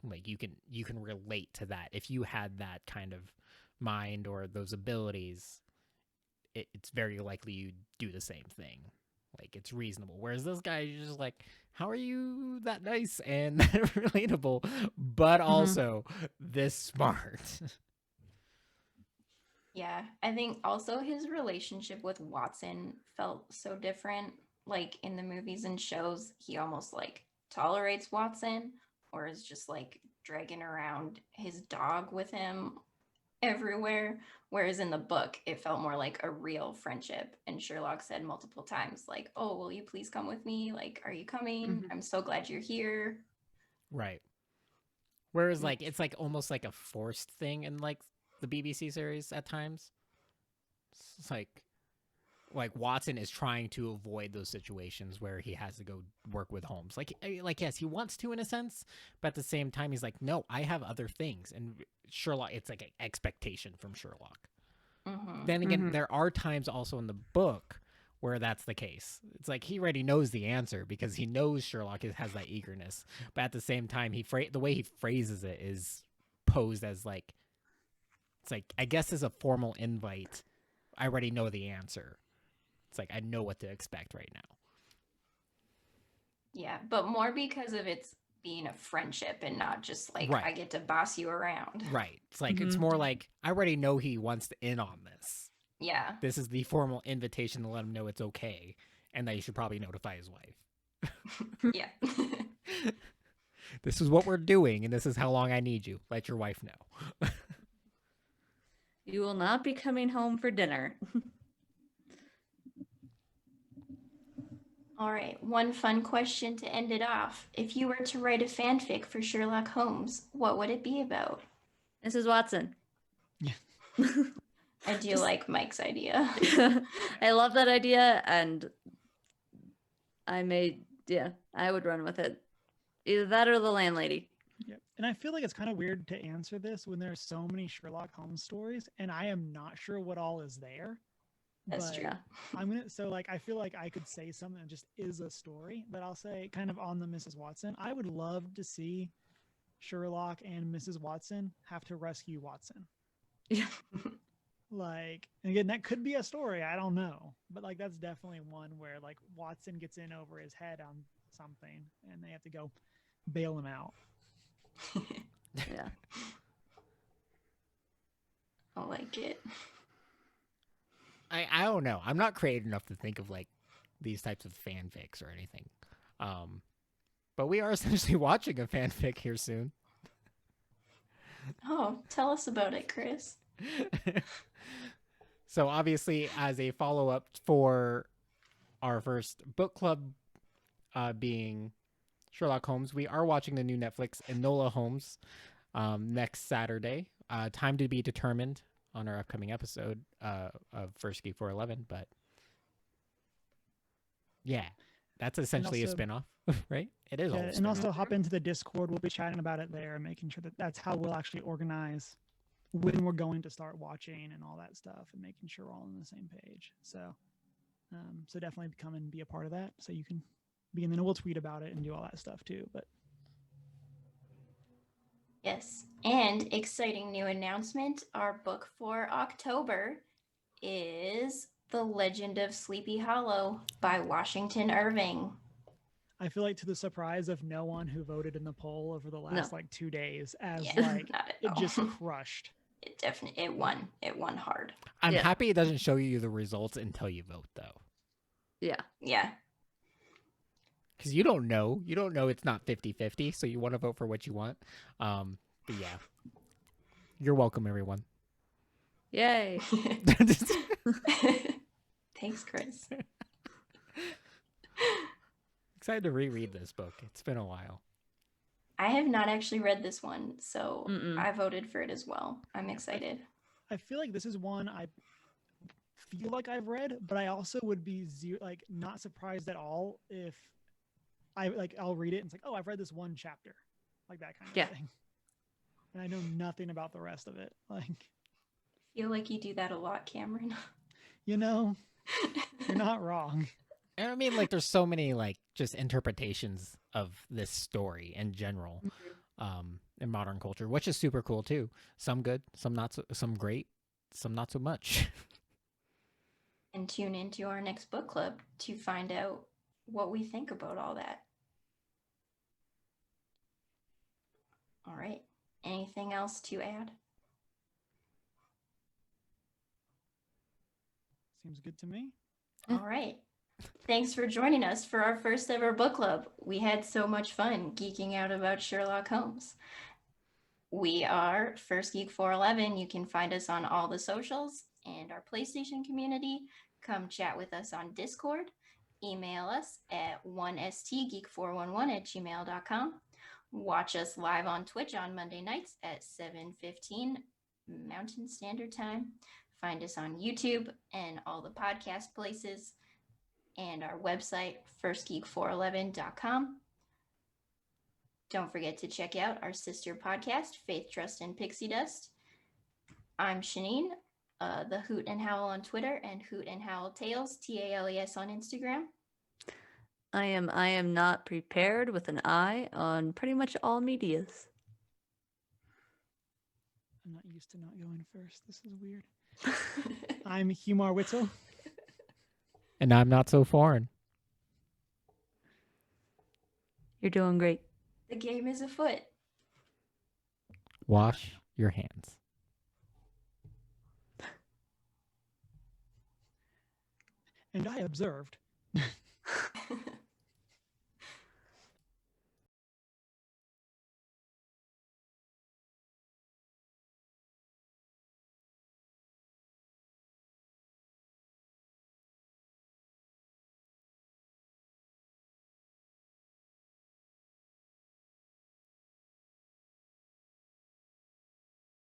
Like you can relate to that. If you had that kind of mind or those abilities, it's very likely you do the same thing. Like it's reasonable. Whereas this guy is just like, how are you that nice and relatable, but also this smart? Yeah, I think also his relationship with Watson felt so different. Like in the movies and shows, he almost like tolerates Watson or is just like dragging around his dog with him everywhere. Whereas in the book, it felt more like a real friendship. And Sherlock said multiple times, like, oh, will you please come with me? Like, are you coming? I'm so glad you're here. Right. Whereas like it's like almost like a forced thing in like the BBC series at times. It's like like Watson is trying to avoid those situations where he has to go work with Holmes. Like yes, he wants to in a sense, but at the same time, he's like, no, I have other things. And Sherlock, it's like an expectation from Sherlock. Then again, there are times also in the book where that's the case. It's like he already knows the answer because he knows Sherlock has that eagerness. But at the same time, the way he phrases it is posed as like, it's like, I guess as a formal invite. I already know the answer. It's like I know what to expect right now. Yeah, but more because of its being a friendship and not just like Right. I get to boss you around. Right. It's like it's more like I already know he wants to in on this. Yeah. This is the formal invitation to let him know it's okay and that you should probably notify his wife. Yeah. This is what we're doing and this is how long I need you. Let your wife know. You will not be coming home for dinner. All right, one fun question to end it off. If you were to write a fanfic for Sherlock Holmes, what would it be about? Mrs. Watson. I do like Mike's idea. I love that idea, and I would run with it. Either that or the landlady. Yeah. And I feel like it's kind of weird to answer this when there's so many Sherlock Holmes stories, and I am not sure what all is there. That's But true. I feel like I could say something that just is a story, but I'll say kind of on the Mrs. Watson. I would love to see Sherlock and Mrs. Watson have to rescue Watson. Yeah. Like, and again, that could be a story. I don't know, but like that's definitely one where like Watson gets in over his head on something, and they have to go bail him out. Yeah. I like it. I don't know. I'm not creative enough to think of like these types of fanfics or anything. But we are essentially watching a fanfic here soon. Oh, tell us about it, Chris. So obviously, as a follow-up for our first book club being Sherlock Holmes, we are watching the new Netflix Enola Holmes next Saturday. Time to be determined on our upcoming episode of First Geek 411. But yeah, that's essentially also- a spinoff, right? It is. Yeah, all a and spin-off. also hop into the Discord. We'll be chatting about it there, and making sure that that's how we'll actually organize when we're going to start watching and all that stuff, and making sure we're all on the same page. So, so definitely come and be a part of that. So you can be, and then we'll tweet about it and do all that stuff too. But Yes. And exciting new announcement, our book for October is The Legend of Sleepy Hollow by Washington Irving. I feel like to the surprise of no one who voted in the poll over the last No. like 2 days, as Yeah, like not at it all. just crushed. It won. It won hard. I'm Yeah. happy it doesn't show you the results until you vote, though. Yeah. Yeah. Because you don't know. You don't know it's not 50-50, so you want to vote for what you want. But yeah. You're welcome, everyone. Yay. Thanks, Chris. Excited to reread this book. It's been a while. I have not actually read this one, so Mm-mm. I voted for it as well. I'm excited. I feel like this is one I feel like I've read, but I also would be like not surprised at all if I'll read it and it's like, oh, I've read this one chapter, like that kind of Yeah. thing, and I know nothing about the rest of it. Like, I feel like you do that a lot, Cameron. you know, you're not wrong. And I mean, like, there's so many, like, just interpretations of this story in general in modern culture, which is super cool, too. Some good, some not so, some great, some not so much. And tune into our next book club to find out what we think about all that. All right. Anything else to add? Seems good to me. All right. Thanks for joining us for our first ever book club. We had so much fun geeking out about Sherlock Holmes. We are First Geek 411. You can find us on all the socials and our PlayStation community. Come chat with us on Discord. Email us at 1stgeek411@gmail.com. Watch us live on Twitch on Monday nights at 7:15 Mountain Standard Time. Find us on YouTube and all the podcast places, and our website, firstgeek411.com. Don't forget to check out our sister podcast, Faith, Trust, and Pixie Dust. I'm Shanine, the Hoot and Howl on Twitter, and Hoot and Howl Tales, Tales on Instagram. I am not prepared with an I on pretty much all medias. I'm not used to not going first. This is weird. I'm Humar Whittle. And I'm not so foreign. You're doing great. The game is afoot. Wash your hands. And I observed